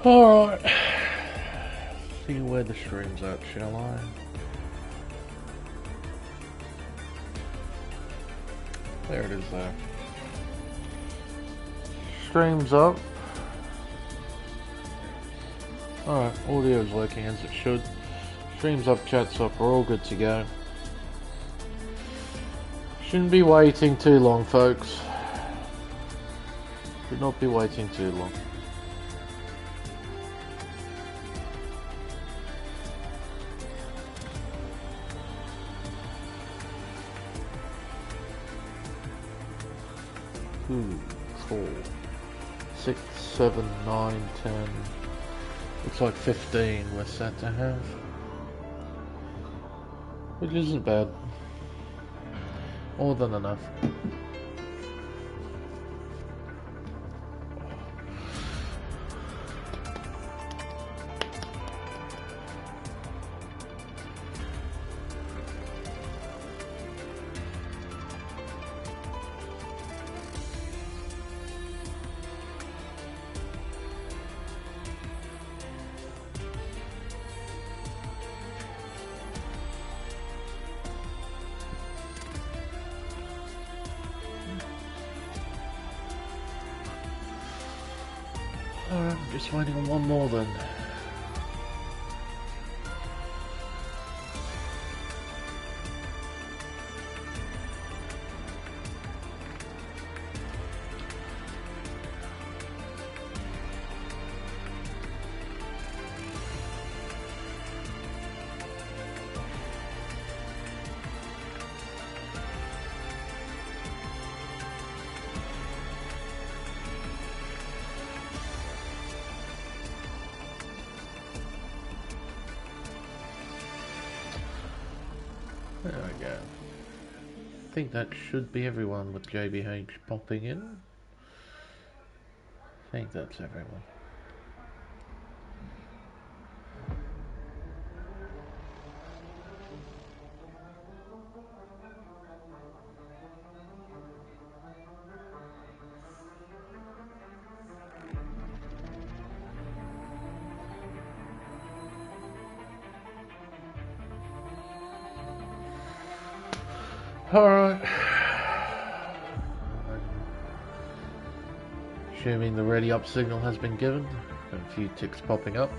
Alright. See where the stream's at, shall I? There it is there. Stream's up. Alright, audio's working as it should. Stream's up, chat's up, we're all good to go. Shouldn't be waiting too long, folks. Should not be waiting too long. Two, 4, 6, 7, 9, 10. Looks like 15 we're set to have. Which isn't bad. More than enough. Alright, I'm just waiting on one more then. There we go. I think that should be everyone with JBH popping in. I think that's everyone. Alright. Assuming the ready up signal has been given. A few ticks popping up.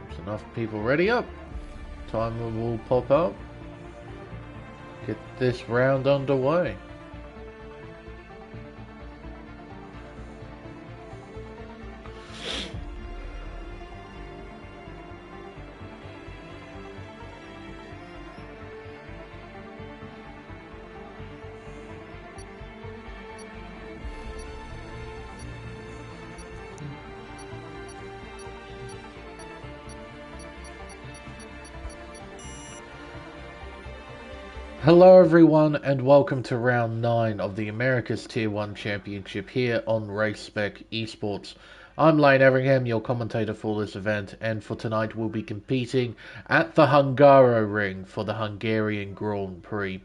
There's enough people ready up. Timer will pop up. Get this round underway. Hello everyone and welcome to round 9 of the America's Tier 1 Championship here on Race Spec Esports. I'm Everingham, your commentator for this event, and for tonight we'll be competing at the Hungaroring for the Hungarian Grand Prix.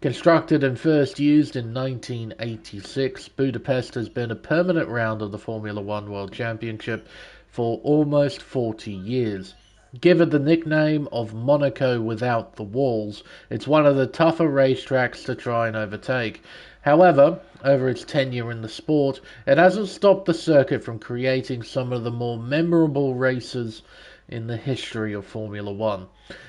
Constructed and first used in 1986, Budapest has been a permanent round of the Formula 1 World Championship for almost 40 years. Given the nickname of Monaco without the walls, it's one of the tougher racetracks to try and overtake. However, over its tenure in the sport, it hasn't stopped the circuit from creating some of the more memorable races in the history of Formula 1.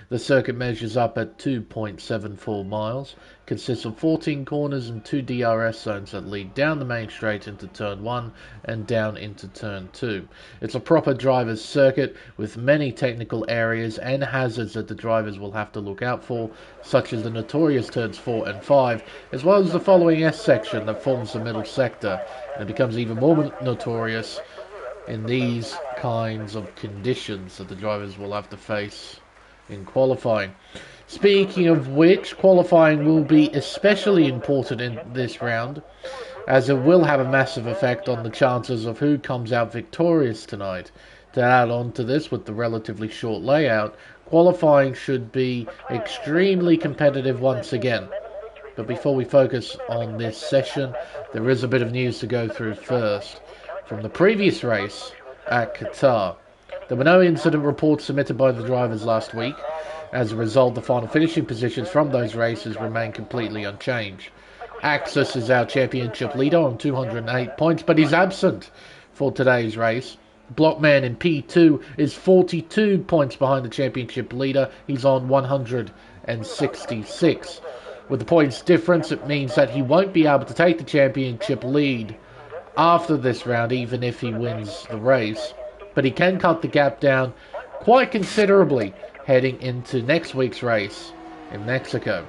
The circuit measures up at 2.74 miles, consists of 14 corners and 2 DRS zones that lead down the main straight into Turn 1 and down into Turn 2. It's a proper driver's circuit with many technical areas and hazards that the drivers will have to look out for, such as the notorious Turns 4 and 5, as well as the following S section that forms the middle sector, and it becomes even more notorious in these kinds of conditions that the drivers will have to face in qualifying. Speaking of which, qualifying will be especially important in this round, as it will have a massive effect on the chances of who comes out victorious tonight. To add on to this, with the relatively short layout, qualifying should be extremely competitive once again. But before we focus on this session, there is a bit of news to go through first. from the previous race at Qatar. There were no incident reports submitted by the drivers last week. As a result, the final finishing positions from those races remain completely unchanged. Axis is our championship leader on 208 points, but he's absent for today's race. Blockman in P2 is 42 points behind the championship leader. He's on 166. With the points difference, it means that he won't be able to take the championship lead after this round, even if he wins the race. But he can cut the gap down quite considerably heading into next week's race in Mexico.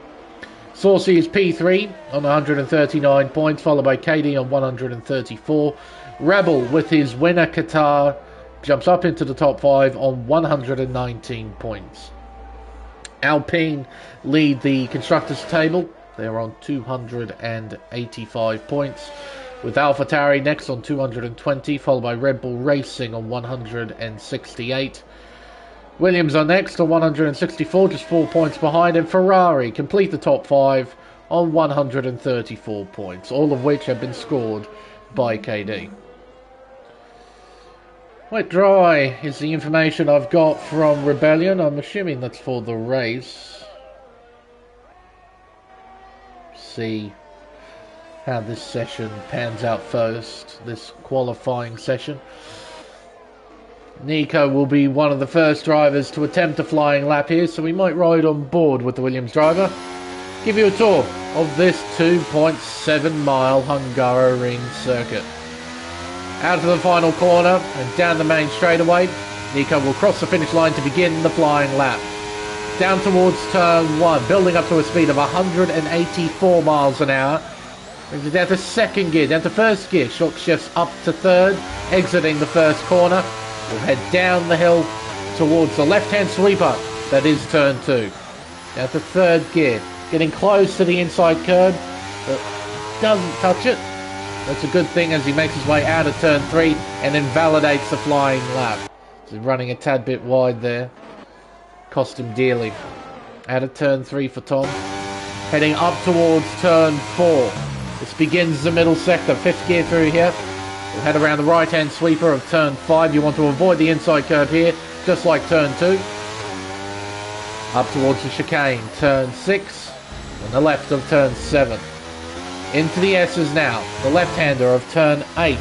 Saucy is P3 on 139 points, followed by KD on 134. Rebel, with his winner Qatar, jumps up into the top 5 on 119 points. Alpine lead the constructors table. They're on 285 points, with AlphaTauri next on 220, followed by Red Bull Racing on 168. Williams are next on 164, just 4 points behind, and Ferrari complete the top 5 on 134 points, all of which have been scored by KD. Wet dry is the information I've got from Rebellion. I'm assuming that's for the race. See how this session pans out first, this qualifying session. Nico will be one of the first drivers to attempt a flying lap here, so we might ride on board with the Williams driver. Give you a tour of this 2.7 mile Hungaroring circuit. Out to the final corner and down the main straightaway, Nico will cross the finish line to begin the flying lap. Down towards turn 1, building up to a speed of 184 miles an hour. Brings it down to second gear, down to first gear, short shifts up to third, exiting the first corner. We'll head down the hill towards the left-hand sweeper, that is turn 2. Down to third gear, getting close to the inside curb, but doesn't touch it. That's a good thing as he makes his way out of turn 3 and invalidates the flying lap. So running a tad bit wide there. Cost him dearly. Out of turn 3 for Tom. Heading up towards turn 4. This begins the middle sector. 5th gear through here. We'll head around the right-hand sweeper of turn 5. You want to avoid the inside curve here, just like turn 2. Up towards the chicane. Turn 6. On the left of turn 7. Into the S's now, the left-hander of turn 8,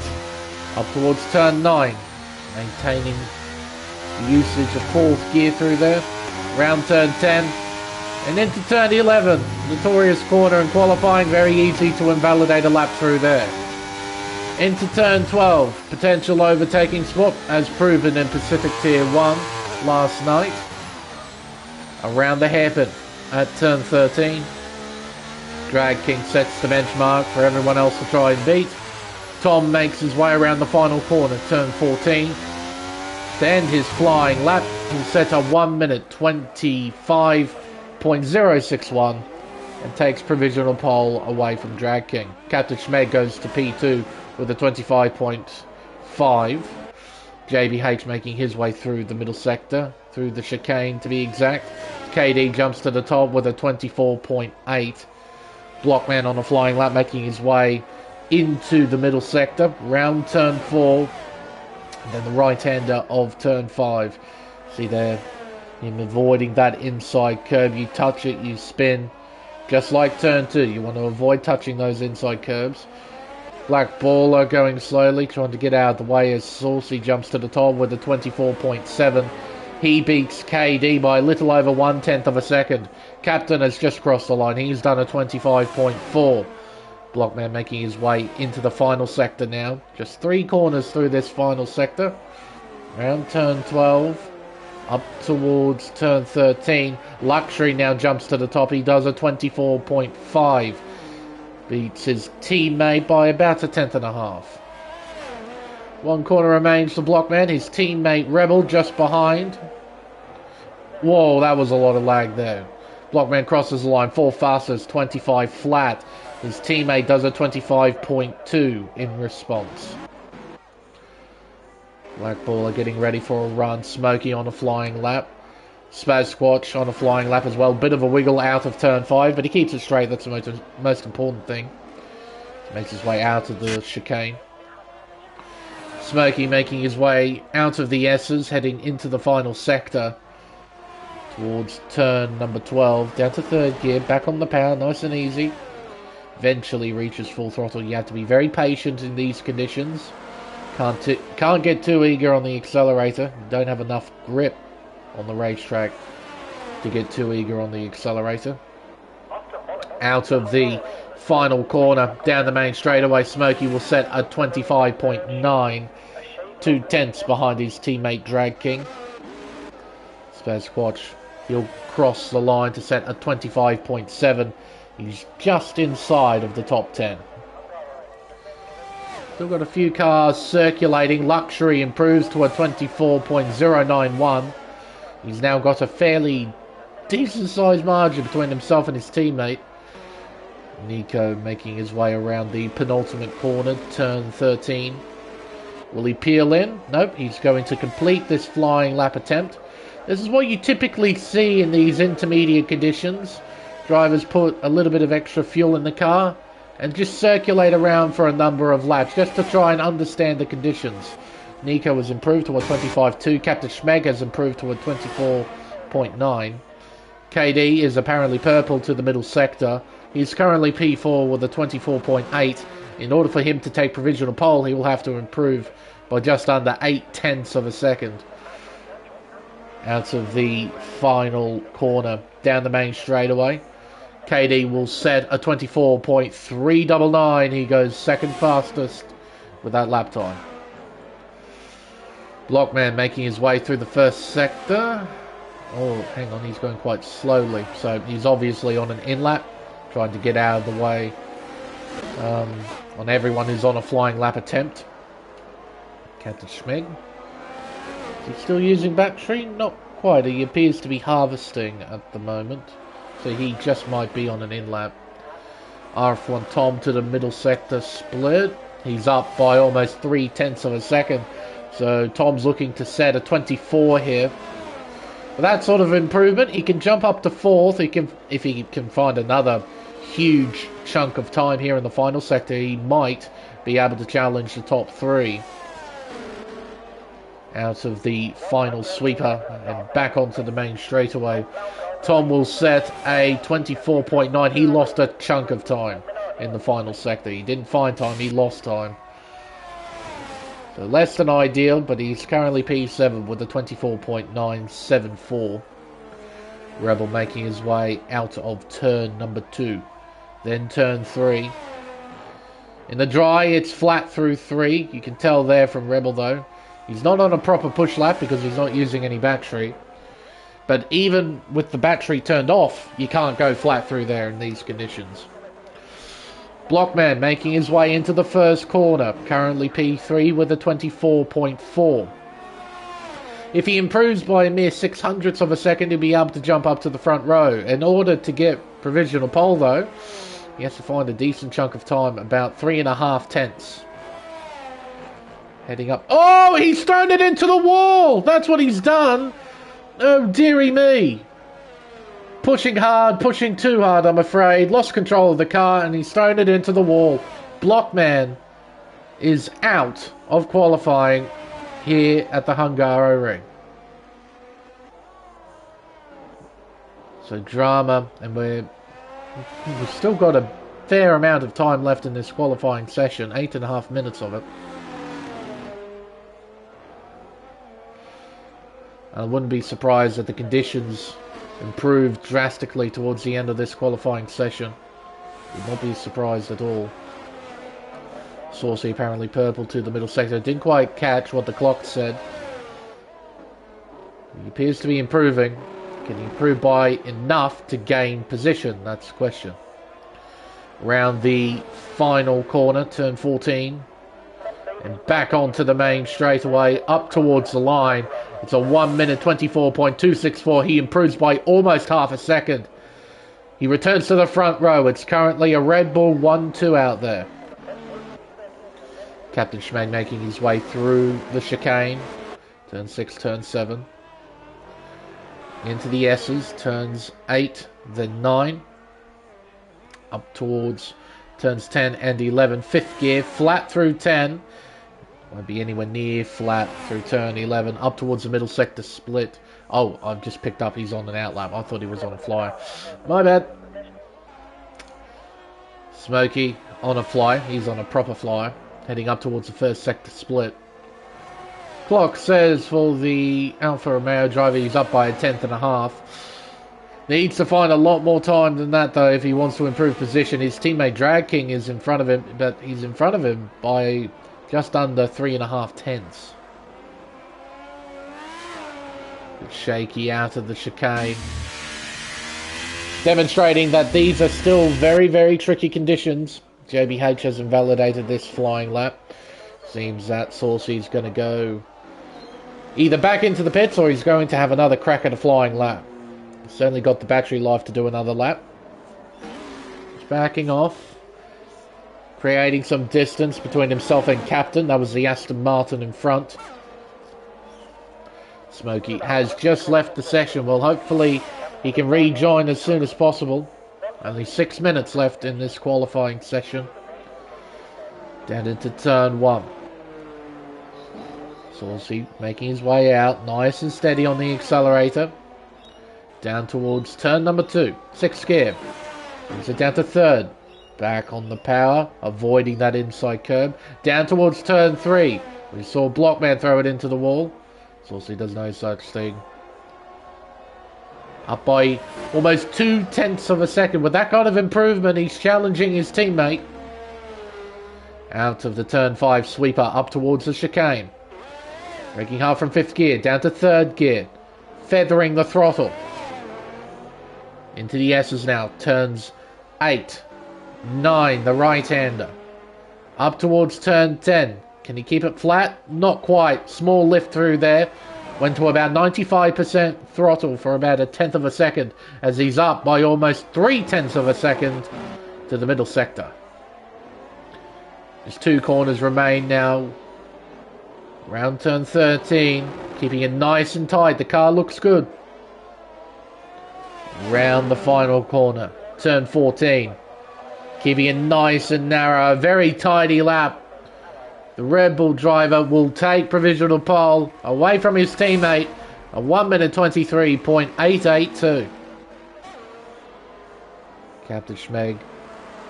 up towards turn 9, maintaining the usage of 4th gear through there, round turn 10, and into turn 11, notorious corner and qualifying, very easy to invalidate a lap through there. Into turn 12, potential overtaking spot, as proven in Pacific Tier 1 last night, around the hairpin at turn 13. Drag King sets the benchmark for everyone else to try and beat. Tom makes his way around the final corner, turn 14. To end his flying lap, he'll set a 1 minute 25.061 and takes provisional pole away from Drag King. Captain Schmeg goes to P2 with a 25.5. JBH making his way through the middle sector, through the chicane to be exact. KD jumps to the top with a 24.8. Blockman on a flying lap making his way into the middle sector, round turn 4, and then the right-hander of turn 5. See there, him avoiding that inside curb. You touch it, you spin, just like turn 2. You want to avoid touching those inside curbs. Black Baller going slowly, trying to get out of the way as Saucy jumps to the top with a 24.7. He beats KD by a little over 1/10 of a second. Captain has just crossed the line. He's done a 25.4. Blockman making his way into the final sector now. Just 3 corners through this final sector. Round turn 12. Up towards turn 13. Luxury now jumps to the top. He does a 24.5. Beats his teammate by about a 10th and a half. 1 corner remains for Blockman. His teammate Rebel just behind. Whoa, that was a lot of lag there. Blockman crosses the line. 4 fastest, 25 flat. His teammate does a 25.2 in response. Black Baller getting ready for a run. Smokey on a flying lap. Spaz Squatch on a flying lap as well. Bit of a wiggle out of turn 5, but he keeps it straight. That's the most important thing. Makes his way out of the chicane. Smokey making his way out of the S's, heading into the final sector towards turn number 12, down to third gear, back on the power, nice and easy. Eventually reaches full throttle. You have to be very patient in these conditions. Can't get too eager on the accelerator. You don't have enough grip on the racetrack to get too eager on the accelerator. Out of the final corner, down the main straightaway, Smokey will set a 25.9, 2/10 behind his teammate Drag King. Spazquatch, he'll cross the line to set a 25.7. He's just inside of the top 10. Still got a few cars circulating. Luxury improves to a 24.091. He's now got a fairly decent sized margin between himself and his teammate. Nico making his way around the penultimate corner, turn 13. Will he peel in? Nope, he's going to complete this flying lap attempt. This is what you typically see in these intermediate conditions. Drivers put a little bit of extra fuel in the car and just circulate around for a number of laps just to try and understand the conditions. Nico has improved to a 25.2. Captain Schmeg has improved to a 24.9. KD is apparently purple to the middle sector. He's currently P4 with a 24.8. In order for him to take provisional pole, he will have to improve by just under 0.8 of a second. Out of the final corner, down the main straightaway, KD will set a 24.399. He goes second fastest with that lap time. Blockman making his way through the first sector. Oh, hang on, he's going quite slowly. So he's obviously on an in-lap, trying to get out of the way on everyone who's on a flying lap attempt. Captain Schmeg. Is he still using battery? Not quite. He appears to be harvesting at the moment. So he just might be on an in-lap. RF1 Tom to the middle sector split. He's up by almost 0.3 of a second. So Tom's looking to set a 24 here. With that sort of improvement, he can jump up to 4th. If he can find another huge chunk of time here in the final sector, he might be able to challenge the top 3. Out of the final sweeper and back onto the main straightaway, Tom will set a 24.9. He lost a chunk of time in the final sector. He didn't find time, he lost time. So less than ideal, but he's currently P7 with a 24.974. Rebel making his way out of turn number 2. Then turn 3. In the dry, it's flat through 3. You can tell there from Rebel though. He's not on a proper push lap because he's not using any battery. But even with the battery turned off, you can't go flat through there in these conditions. Blockman making his way into the first corner, currently P3 with a 24.4. If he improves by a mere 0.06 of a second, he'll be able to jump up to the front row. In order to get provisional pole though, he has to find a decent chunk of time, about 3.5. Heading up. Oh, he's thrown it into the wall! That's what he's done! Oh, dearie me! Pushing hard, pushing too hard, I'm afraid. Lost control of the car and he's thrown it into the wall. Blockman is out of qualifying here at the Hungaroring. So drama, and we've still got a fair amount of time left in this qualifying session, 8.5 minutes of it. I wouldn't be surprised that the conditions improved drastically towards the end of this qualifying session. Would not be surprised at all. Saucy apparently purple to the middle sector. Didn't quite catch what the clock said. He appears to be improving. Can he improve by enough to gain position? That's the question. Around the final corner, turn 14. And back onto the main straightaway, up towards the line. It's a 1 minute 24.264. He improves by almost half a second. He returns to the front row. It's currently a Red Bull 1-2 out there. Captain Schmeg making his way through the chicane. Turn 6, turn 7. Into the S's. Turns 8, then 9. Up towards turns 10 and 11. 5th gear, flat through 10. Won't be anywhere near flat through turn 11. Up towards the middle sector split. Oh, I've just picked up he's on an outlap. I thought he was on a flyer. My bad. Smokey on a fly. He's on a proper flyer. Heading up towards the first sector split. Clock says for the Alfa Romeo driver he's up by a 1/10.5. Needs to find a lot more time than that though if he wants to improve position. His teammate Drag King is in front of him, but he's in front of him by just under 3.5 tenths. Bit shaky out of the chicane. Demonstrating that these are still very, very tricky conditions. JBH has invalidated this flying lap. Seems that Saucy's going to go either back into the pits or he's going to have another crack at a flying lap. Certainly got the battery life to do another lap. He's backing off. Creating some distance between himself and Captain. That was the Aston Martin in front. Smokey has just left the session. Well, hopefully he can rejoin as soon as possible. Only 6 minutes left in this qualifying session. Down into turn 1. Saucy making his way out. Nice and steady on the accelerator. Down towards turn number 2. 6th gear. Brings it down to 3rd. Back on the power. Avoiding that inside curb. Down towards turn 3. We saw Blockman throw it into the wall. Saucy does no such thing. Up by almost 0.2 of a second. With that kind of improvement, he's challenging his teammate. Out of the turn 5 sweeper, up towards the chicane. Breaking hard from 5th gear, down to 3rd gear. Feathering the throttle. Into the S's now. Turns 8, 9, the right-hander. Up towards turn 10. Can he keep it flat? Not quite. Small lift through there. Went to about 95% throttle for about a 1/10 of a second as he's up by almost 3/10 of a second to the middle sector. Just 2 corners remain now. Round turn 13. Keeping it nice and tight. The car looks good. Round the final corner. Turn 14. Keeping it nice and narrow. A very tidy lap. The Red Bull driver will take provisional pole away from his teammate. A 1 minute 23.882. Captain Schmeg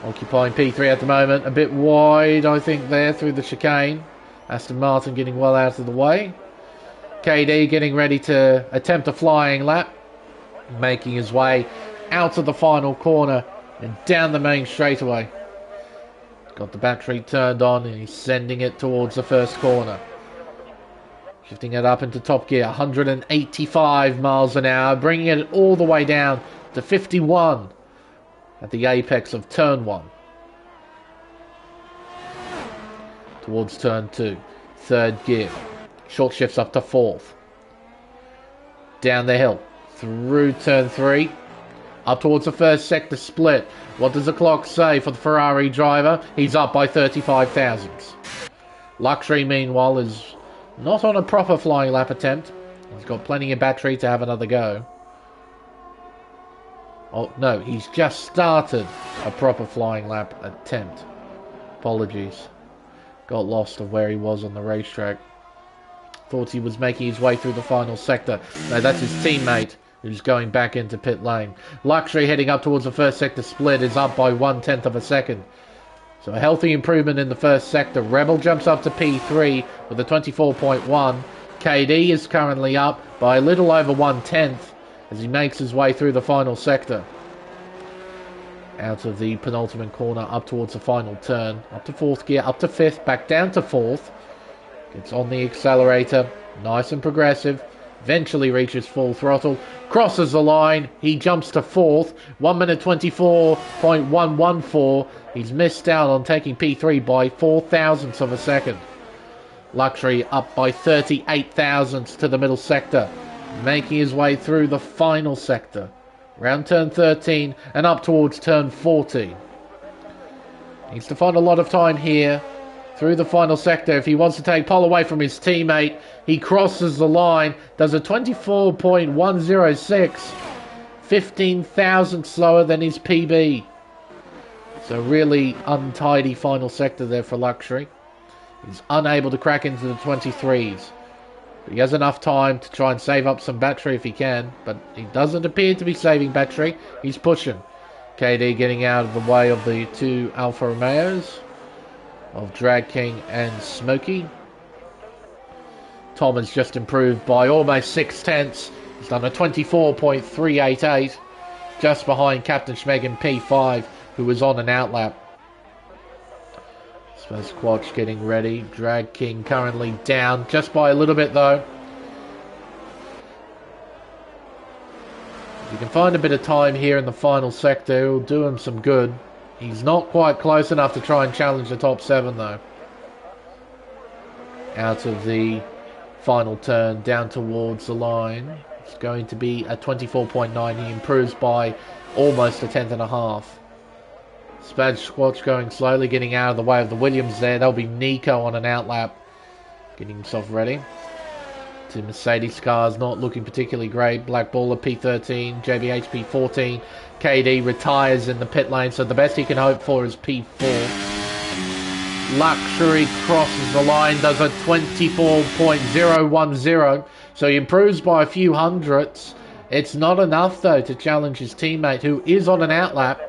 occupying P3 at the moment. A bit wide, I think, there through the chicane. Aston Martin getting well out of the way. KD getting ready to attempt a flying lap. Making his way out of the final corner and down the main straightaway. Got the battery turned on and he's sending it towards the first corner. Shifting it up into top gear, 185 miles an hour, bringing it all the way down to 51 at the apex of turn 1. Towards turn 2, 3rd gear. Short shifts up to 4th. Down the hill, through turn 3. Up towards the first sector split. What does the clock say for the Ferrari driver? He's up by 35 thousandths. Luxury, meanwhile, is not on a proper flying lap attempt. He's got plenty of battery to have another go. Oh, no, he's just started a proper flying lap attempt. Apologies. Got lost of where he was on the racetrack. Thought he was making his way through the final sector. No, that's his teammate who's going back into pit lane. Luxury heading up towards the first sector split is up by 1/10 of a second. So a healthy improvement in the first sector. Rebel jumps up to P3 with a 24.1. KD is currently up by a little over 1/10 as he makes his way through the final sector. Out of the penultimate corner, up towards the final turn. Up to 4th gear, up to 5th, back down to 4th. Gets on the accelerator, nice and progressive. Eventually reaches full throttle, crosses the line, he jumps to 4th, 1 minute 24.114. He's missed out on taking P3 by 4 thousandths of a second. Luxury up by 38 thousandths to the middle sector, making his way through the final sector. Round turn 13 and up towards turn 14. Needs to find a lot of time here through the final sector if he wants to take pole away from his teammate. He crosses the line, does a 24.106, 15 thousandths slower than his PB. So really untidy final sector there for Luxury. He's unable to crack into the 23s. He has enough time to try and save up some battery if he can, but he doesn't appear to be saving battery. He's pushing. KD getting out of the way of the two Alfa Romeos of Drag King and Smokey. Tom has just improved by almost 6/10. He's done a 24.388, just behind Captain Schmeg in P5, who was on an outlap. Squatch getting ready. Drag King currently down just by a little bit though. If you can find a bit of time here in the final sector, it'll do him some good. He's not quite close enough to try and challenge the top 7 though. Out of the final turn, down towards the line. It's going to be a 24.9. He improves by almost a 10.5. Spaz Squatch going slowly, getting out of the way of the Williams there. That'll be Nico on an outlap, getting himself ready. Two Mercedes cars not looking particularly great. Black Baller P13, JBH P14. KD retires in the pit lane, so the best he can hope for is P4. Luxury crosses the line, does a 24.010, so he improves by a few hundredths. It's not enough though to challenge his teammate, who is on an outlap.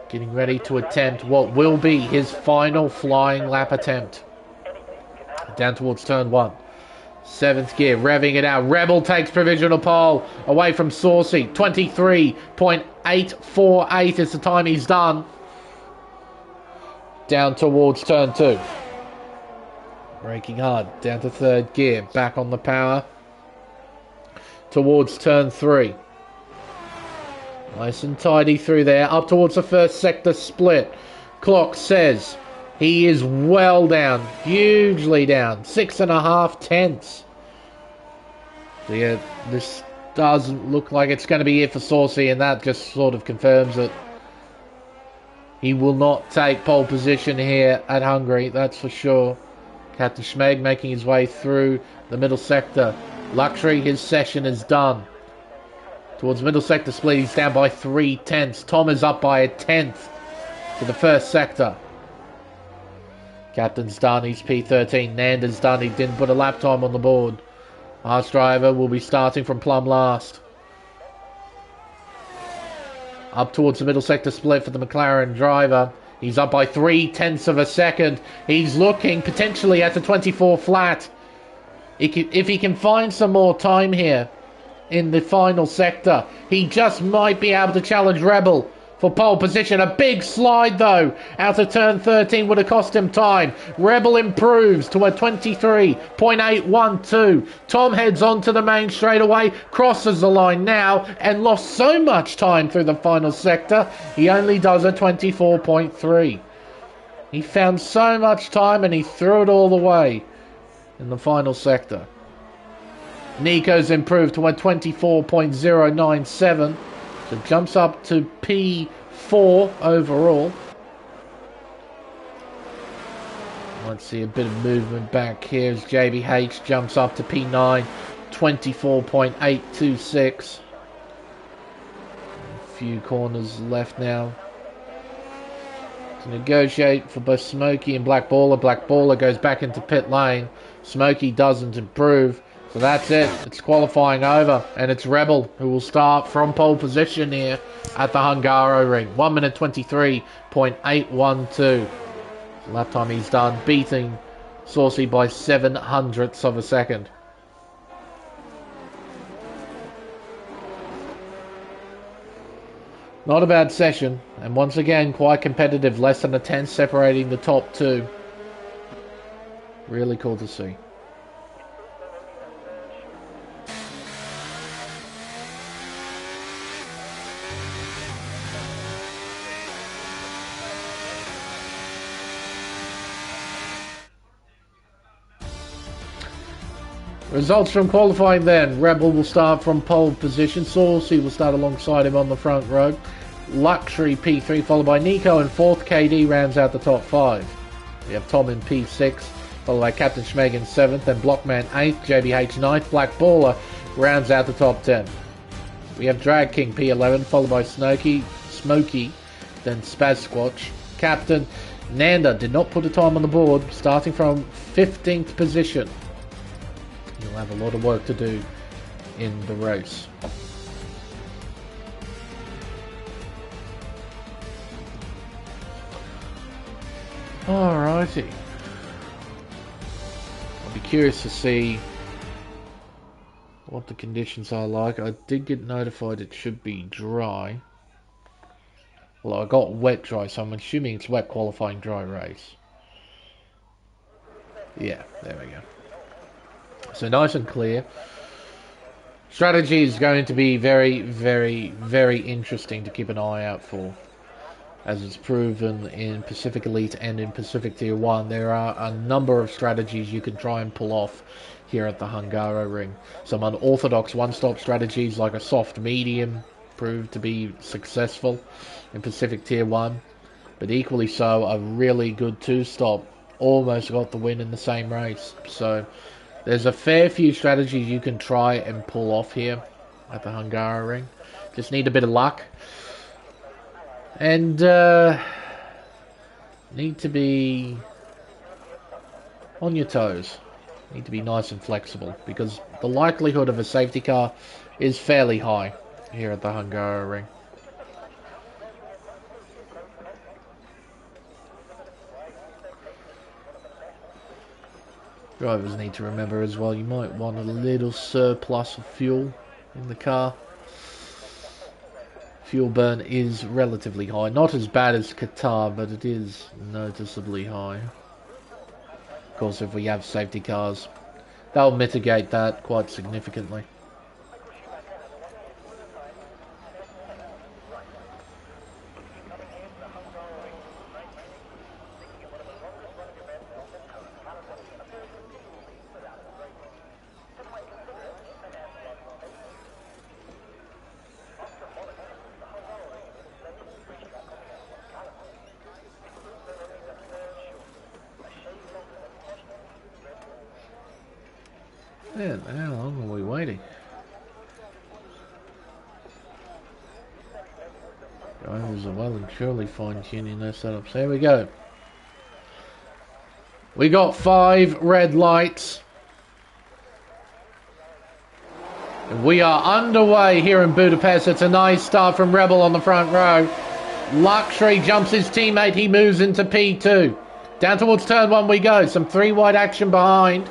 Getting ready to attempt what will be his final flying lap attempt. Down towards turn 1. 7th gear, revving it out. Rebel takes provisional pole away from Saucy. 23.848 is the time he's done. Down towards turn 2. Braking hard. Down to 3rd gear. Back on the power. Towards turn 3. Nice and tidy through there. Up towards the first sector split. Clock says he is well down. Hugely down. 6.5 tenths. So yeah, this doesn't look like it's going to be it for Saucy, and that just sort of confirms it. He will not take pole position here at Hungary, that's for sure. Captain Schmeg making his way through the middle sector. Luxury, his session is done. Towards middle sector split, he's down by 3 tenths. Tom is up by a 10th to the first sector. Captain's done, he's P13. Nander's done, he didn't put a lap time on the board. Last driver will be starting from plumb last. Up towards the middle sector split for the McLaren driver. He's up by 3 tenths of a second. He's looking potentially at the 24 flat. If he can find some more time here in the final sector, he just might be able to challenge Rebel for pole position. A big slide though out of turn 13 would have cost him time. Rebel improves to a 23.812. Tom heads on to the main straightaway, crosses the line now, and lost so much time through the final sector. He only does a 24.3. He found so much time and he threw it all away in the final sector. Nico's improved to a 24.097. So jumps up to P4 overall. Might see a bit of movement back here as JBH jumps up to P9, 24.826. A few corners left now to negotiate for both Smokey and Black Baller. Black Baller goes back into pit lane. Smokey doesn't improve. So that's it. It's qualifying over. And it's Rebel who will start from pole position here at the Hungaroring. 1 minute 23.812. Lap time he's done, beating Saucy by 0.07 of a second. Not a bad session. And once again, quite competitive. Less than a 10 separating the top two. Really cool to see. Results from qualifying then. Rebel will start from pole position. Saucy will start alongside him on the front row. Luxury P3 followed by Nico in 4th. KD rounds out the top 5. We have Tom in P6 followed by Captain Schmeg in 7th. Then Blockman 8th. JBH 9th. Black Baller rounds out the top 10. We have Drag King P11 followed by Smokey. Then Spaz Squatch. Captain Nanda did not put a time on the board, starting from 15th position. He'll have a lot of work to do in the race. Alrighty. I'll be curious to see what the conditions are like. I did get notified it should be dry. Well, I got wet dry, so I'm assuming it's wet qualifying dry race. Yeah, there we go. So nice and clear. Strategy is going to be very, very, very interesting to keep an eye out for. As it's proven in Pacific Elite and in Pacific Tier 1, there are a number of strategies you can try and pull off here at the Hungaroring. Some unorthodox one-stop strategies like a soft medium proved to be successful in Pacific Tier 1, but equally so, a really good two-stop almost got the win in the same race. So there's a fair few strategies you can try and pull off here at the Hungaroring. Just need a bit of luck. And need to be on your toes. Need to be nice and flexible, because the likelihood of a safety car is fairly high here at the Hungaroring. Drivers need to remember as well, you might want a little surplus of fuel in the car. Fuel burn is relatively high. Not as bad as Qatar, but it is noticeably high. Of course, if we have safety cars, they'll mitigate that quite significantly. Man, how long are we waiting? Drivers are well and truly fine-tuning their setups. Here we go. We got 5 red lights. And we are underway here in Budapest. It's a nice start from Rebel on the front row. Luxury jumps his teammate. He moves into P2. Down towards turn 1 we go. Some 3-wide action behind.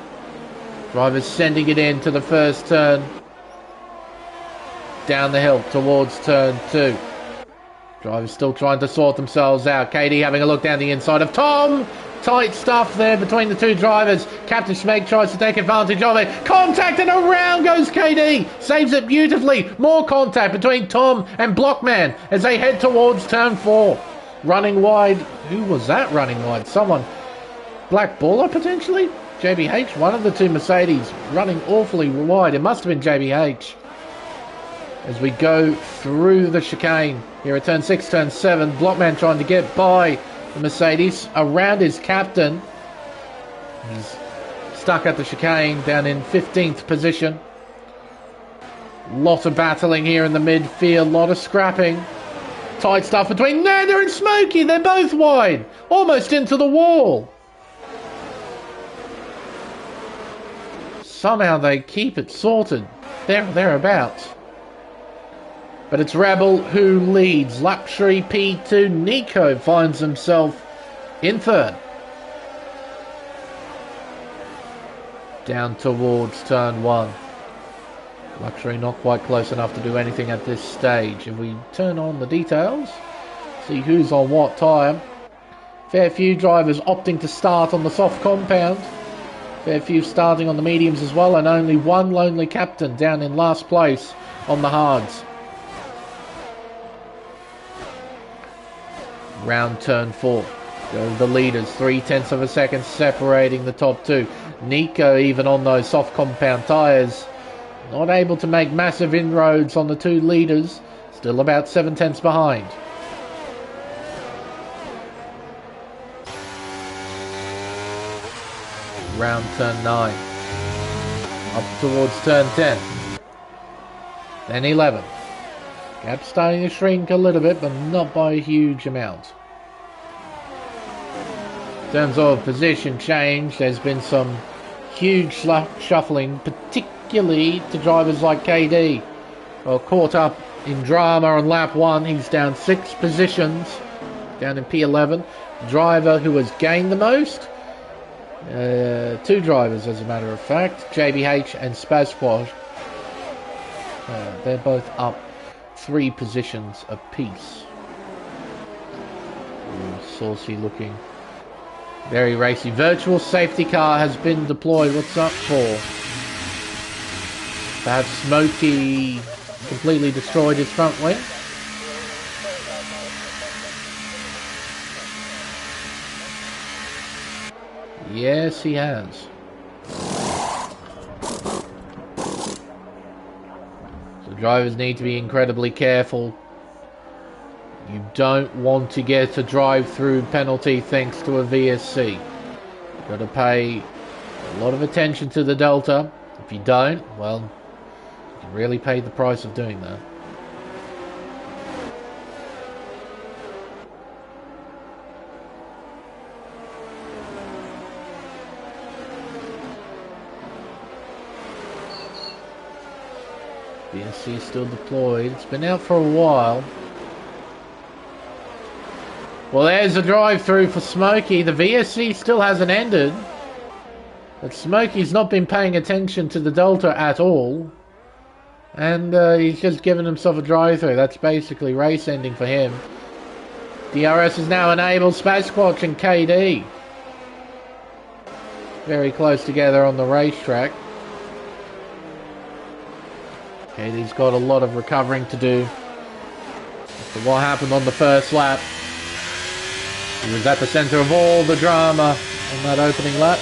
Drivers sending it in to the first turn. Down the hill towards turn 2. Drivers still trying to sort themselves out. Katie having a look down the inside of Tom. Tight stuff there between the two drivers. Captain Schmeg tries to take advantage of it. Contact and around goes KD. Saves it beautifully. More contact between Tom and Blockman as they head towards turn 4. Running wide. Who was that running wide? Someone. Black Baller potentially? JBH, one of the two Mercedes, running awfully wide. It must have been JBH. As we go through the chicane. Here at turn 6, turn 7. Blockman trying to get by the Mercedes. Around his captain. He's stuck at the chicane, down in 15th position. Lot of battling here in the midfield. Lot of scrapping. Tight stuff between Nanda and Smokey. They're both wide. Almost into the wall. Somehow they keep it sorted. Thereabouts. But it's Rebel who leads. Luxury P2. Nico finds himself in 3rd. Down towards turn 1. Luxury not quite close enough to do anything at this stage. If we turn on the details, see who's on what tyre. Fair few drivers opting to start on the soft compound. Fair few starting on the mediums as well, and only one lonely captain down in last place on the hards. Round turn 4. Go the leaders, 0.3 of a second separating the top 2. Nico, even on those soft compound tyres, not able to make massive inroads on the 2 leaders. Still about 0.7 behind. Round turn 9. Up towards turn 10. Then 11. Gap starting to shrink a little bit, but not by a huge amount. In terms of position change, there's been some huge shuffling, particularly to drivers like KD. Well, caught up in drama on lap 1. He's down 6 positions, down in P11. Driver who has gained the most, 2 drivers as a matter of fact, JBH and Spazquash. They're both up 3 positions apiece. Saucy looking, very racy. Virtual safety car has been deployed. What's up for? Perhaps Smokey completely destroyed his front wing. Yes, he has. So drivers need to be incredibly careful. You don't want to get a drive-through penalty thanks to a VSC. You've got to pay a lot of attention to the delta. If you don't, well, you can really pay the price of doing that. VSC is still deployed. It's been out for a while. Well, there's a drive-through for Smokey. The VSC still hasn't ended. But Smokey's not been paying attention to the delta at all. And he's just given himself a drive-through. That's basically race ending for him. DRS is now enabled. Spazquatch and KD very close together on the racetrack. KD's got a lot of recovering to do after what happened on the first lap. He was at the centre of all the drama on that opening lap.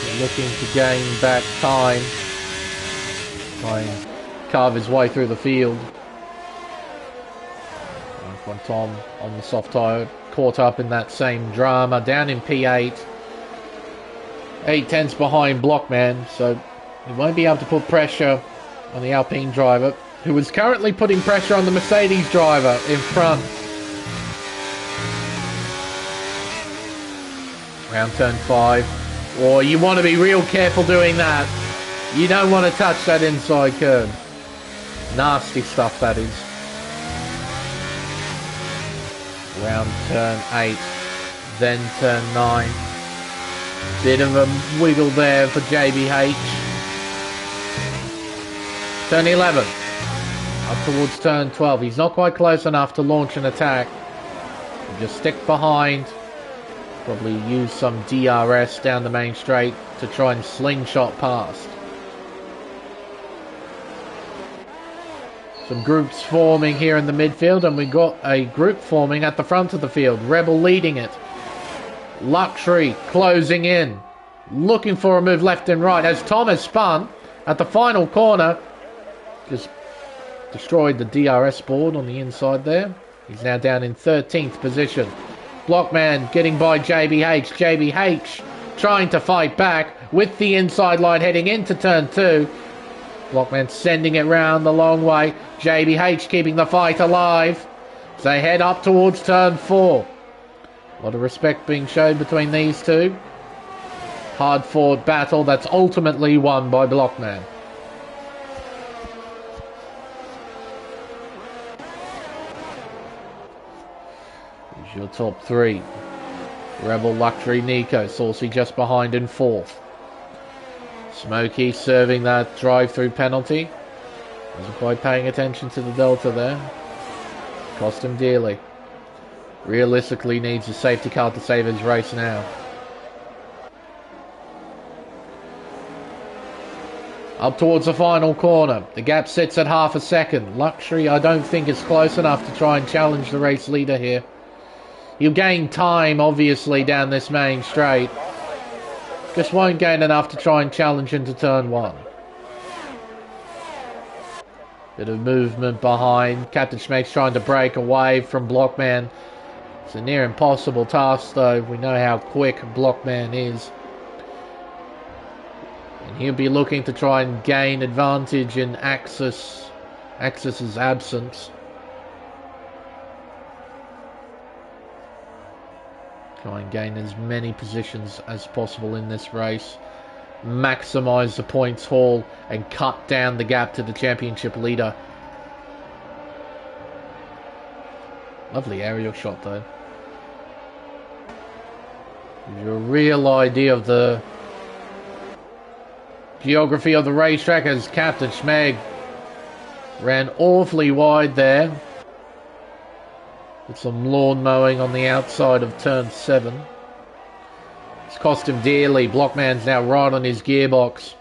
He's looking to gain back time. Try and carve his way through the field. Tom on the soft tyre, caught up in that same drama, down in P8. 8 tenths behind Blockman, so he won't be able to put pressure on the Alpine driver, who is currently putting pressure on the Mercedes driver in front. Round turn 5. Or you want to be real careful doing that. You don't want to touch that inside curb. Nasty stuff, that is. Round turn 8. Then turn 9. Bit of a wiggle there for JBH. Turn 11. Up towards turn 12. He's not quite close enough to launch an attack. He'll just stick behind. Probably use some DRS down the main straight to try and slingshot past. Some groups forming here in the midfield, and we got a group forming at the front of the field. Rebel leading it. Luxury closing in. Looking for a move left and right as Thomas spun at the final corner. Just destroyed the DRS board on the inside there. He's now down in 13th position. Blockman getting by JBH. JBH trying to fight back with the inside line heading into turn 2. Blockman sending it round the long way. JBH keeping the fight alive as they head up towards turn 4. A lot of respect being shown between these two. Hard fought battle that's ultimately won by Blockman. Here's your top 3. Rebel, Luxury, Nico. Saucy just behind in 4th. Smokey serving that drive-through penalty. Wasn't quite paying attention to the delta there. Cost him dearly. Realistically needs a safety car to save his race now. Up towards the final corner. The gap sits at half a second. Luxury, I don't think, is close enough to try and challenge the race leader here. He'll gain time, obviously, down this main straight. Just won't gain enough to try and challenge into turn 1. Bit of movement behind. Captain Schmeck's trying to break away from Blockman. It's a near impossible task, though. We know how quick Blockman is. And he'll be looking to try and gain advantage in Axis's absence. Try and gain as many positions as possible in this race. Maximise the points haul and cut down the gap to the championship leader. Lovely aerial shot though. Gives you a real idea of the geography of the racetrack as Captain Schmeg ran awfully wide there. With some lawn mowing on the outside of turn 7. It's cost him dearly. Blockman's now right on his gearbox.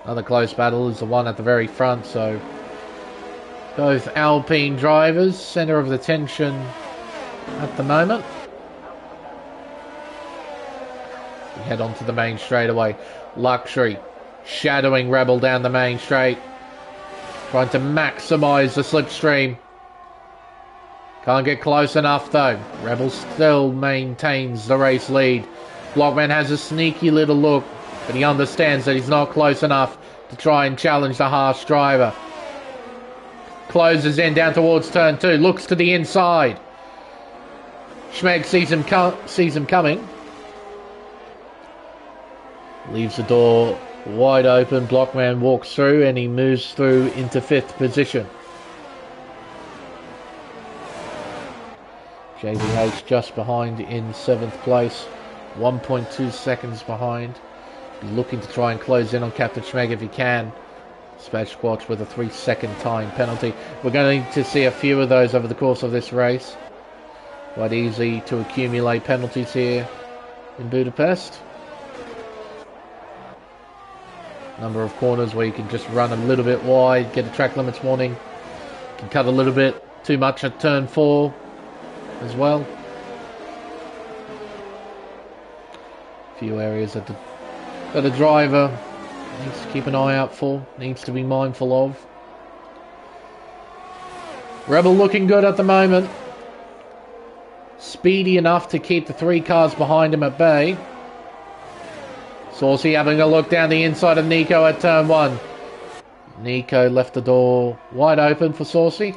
Another close battle is the one at the very front, so both Alpine drivers, centre of the tension at the moment. We head on to the main straightaway. Luxury shadowing Rebel down the main straight. Trying to maximise the slipstream. Can't get close enough though. Rebel still maintains the race lead. Blockman has a sneaky little look, but he understands that he's not close enough to try and challenge the harsh driver. Closes in down towards turn 2. Looks to the inside. Schmeg sees him coming. Leaves the door wide open. Blockman walks through and he moves through into 5th position. JVH just behind in 7th place. 1.2 seconds behind. Looking to try and close in on Captain Schmeg if he can. Smash Squatch with a 3-second time penalty. We're going to see a few of those over the course of this race. Quite easy to accumulate penalties here in Budapest. Number of corners where you can just run a little bit wide, get a track limits warning. Can cut a little bit too much at turn 4 as well. A few areas that the driver needs to keep an eye out for, needs to be mindful of. Rebel looking good at the moment. Speedy enough to keep the 3 cars behind him at bay. Saucy having a look down the inside of Nico at turn 1. Nico left the door wide open for Saucy.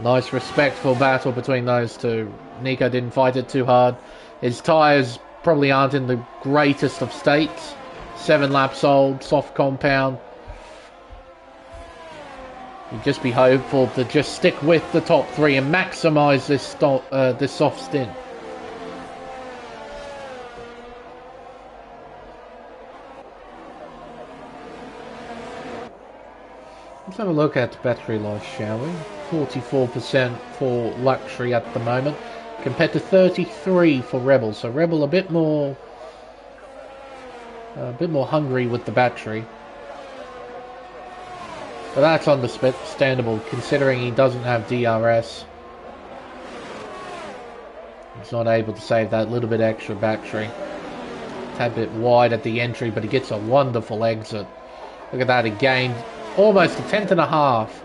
Nice respectful battle between those two. Nico didn't fight it too hard. His tyres probably aren't in the greatest of states. 7 laps old, soft compound. You'd just be hopeful to just stick with the top 3 and maximise this soft stint. Let's have a look at battery life, shall we? 44% for Luxury at the moment, compared to 33 for Rebel. So Rebel a bit more hungry with the battery. But that's understandable considering he doesn't have DRS. He's not able to save that little bit extra battery. Tad bit wide at the entry, but he gets a wonderful exit. Look at that again. Almost a 10th and a half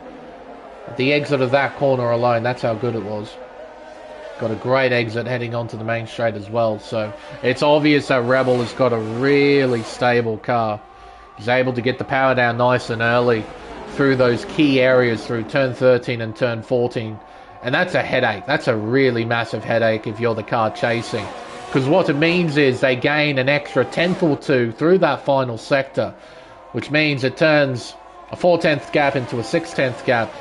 at the exit of that corner alone. That's how good it was. Got a great exit heading onto the main straight as well. So it's obvious that Rebel has got a really stable car. He's able to get the power down nice and early through those key areas through turn 13 and turn 14. And that's a headache. That's a really massive headache if you're the car chasing. Because what it means is they gain an extra 10th or 2 through that final sector. Which means it turns a 4/10th gap into a 6/10th gap.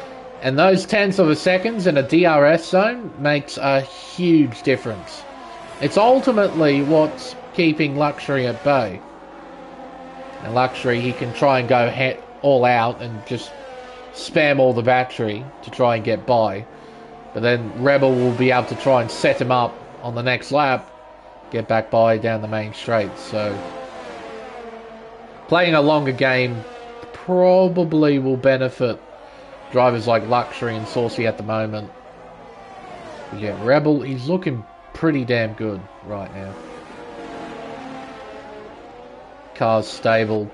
And those tenths of a seconds in a DRS zone makes a huge difference. It's ultimately what's keeping Luxury at bay. And Luxury, he can try and go all out and just spam all the battery to try and get by. But then Rebel will be able to try and set him up on the next lap, get back by down the main straight. So playing a longer game probably will benefit drivers like Luxury and Saucy at the moment. But yeah, Rebel, he's looking pretty damn good right now. Car's stable.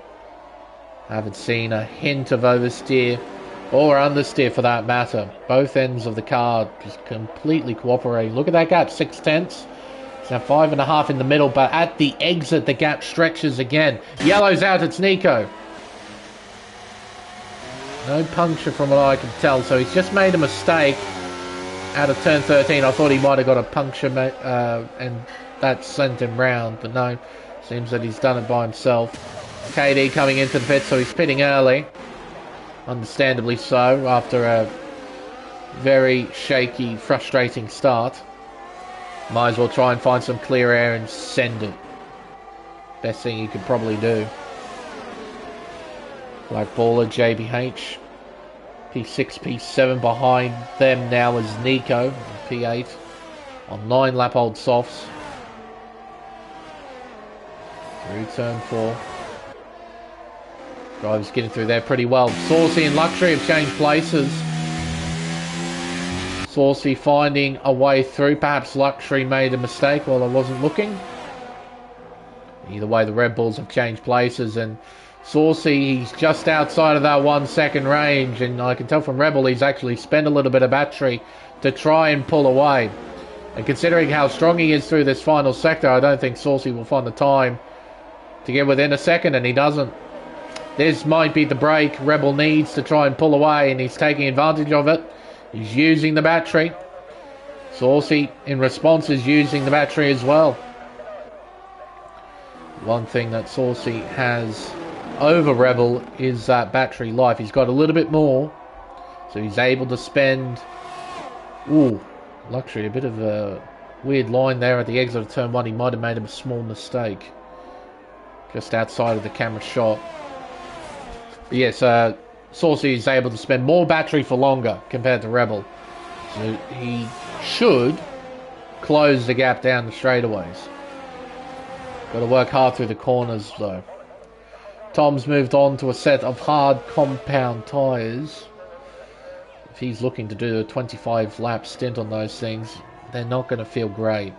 I haven't seen a hint of oversteer or understeer for that matter. Both ends of the car just completely cooperating. Look at that gap, 6/10. It's now 5.5 in the middle, but at the exit the gap stretches again. Yellow's out, it's Nico. No puncture from what I can tell, so he's just made a mistake. out of turn 13. I thought he might have got a puncture, and that sent him round, but no. Seems that he's done it by himself. KD coming into the pit, so he's pitting early. Understandably so, after a very shaky, frustrating start. Might as well try and find some clear air and send it. Best thing you could probably do. Black Baller, JBH. P6, P7 behind them now is Nico, P8. On 9 lap old softs. Through turn 4. Drivers getting through there pretty well. Saucy and Luxury have changed places. Saucy finding a way through. Perhaps Luxury made a mistake while I wasn't looking. Either way, the Red Bulls have changed places, and Saucy, he's just outside of that 1 second range, and I can tell from Rebel he's actually spent a little bit of battery to try and pull away. And considering how strong he is through this final sector, I don't think Saucy will find the time to get within a second, and he doesn't. This might be the break Rebel needs to try and pull away, and he's taking advantage of it. He's using the battery. Saucy, in response, is using the battery as well. One thing that Saucy has over Rebel is that battery life. He's got a little bit more, so he's able to spend... Ooh, Luxury, a bit of a weird line there at the exit of turn 1. He might have made a small mistake just outside of the camera shot. But yes, Saucy is able to spend more battery for longer compared to Rebel. So he should close the gap down the straightaways. Got to work hard through the corners though. Tom's moved on to a set of hard compound tyres. If he's looking to do a 25 lap stint on those things, they're not going to feel great.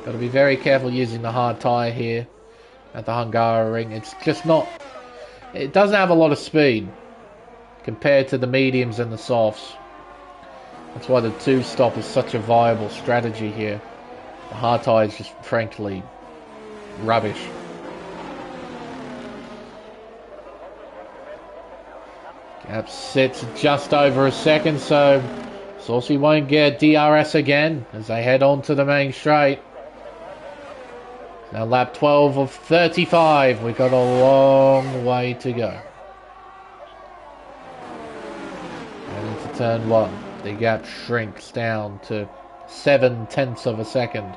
Got to be very careful using the hard tyre here at the Hungaroring. It's just not... It doesn't have a lot of speed compared to the mediums and the softs. That's why the 2-stop is such a viable strategy here. The hard tyre is just frankly rubbish. Gap sits just over a second, so Saucy won't get DRS again as they head on to the main straight. Now lap 12 of 35. We've got a long way to go. And into turn 1. The gap shrinks down to 0.7 of a second.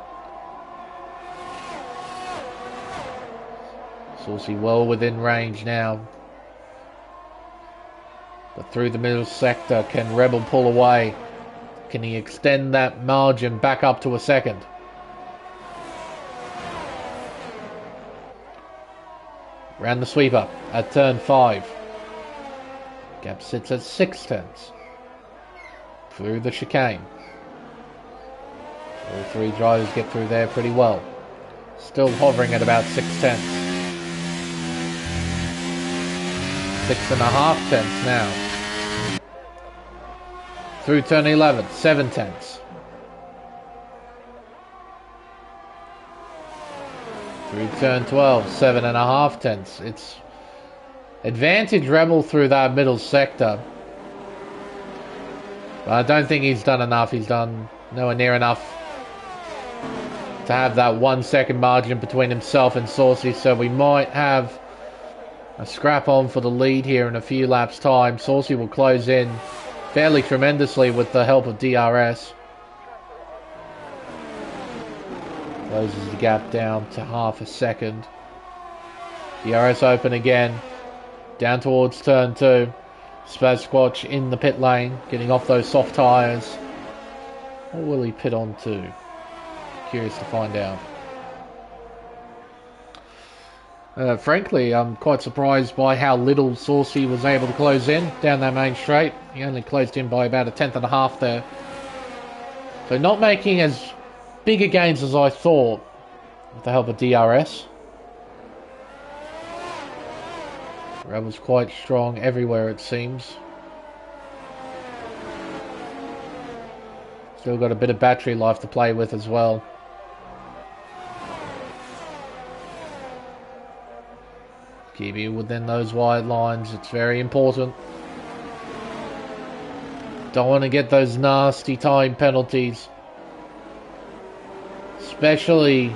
Saucy well within range now. But through the middle sector, can Rebel pull away? Can he extend that margin back up to a second? Round the sweeper at turn 5. Gap sits at 0.6. Through the chicane. All 3 drivers get through there pretty well. Still hovering at about 0.6. 6.5 now. Through turn 11, 0.7. Through turn 12, 7.5. It's advantage Rebel through that middle sector. But I don't think he's done enough. He's done nowhere near enough to have that 1 second margin between himself and Saucy. So we might have a scrap on for the lead here in a few laps' time. Saucy will close in fairly tremendously with the help of DRS. Closes the gap down to 0.5 second. DRS open again. Down towards turn 2. Spazsquatch in the pit lane, getting off those soft tyres. What will he pit on to? Curious to find out. Frankly, I'm quite surprised by how little Saucy was able to close in down that main straight. He only closed in by about 1.5 there. So not making as big a gains as I thought with the help of DRS. Rebel's quite strong everywhere, it seems. Still got a bit of battery life to play with as well. Keep you within those wide lines, it's very important. Don't want to get those nasty time penalties. Especially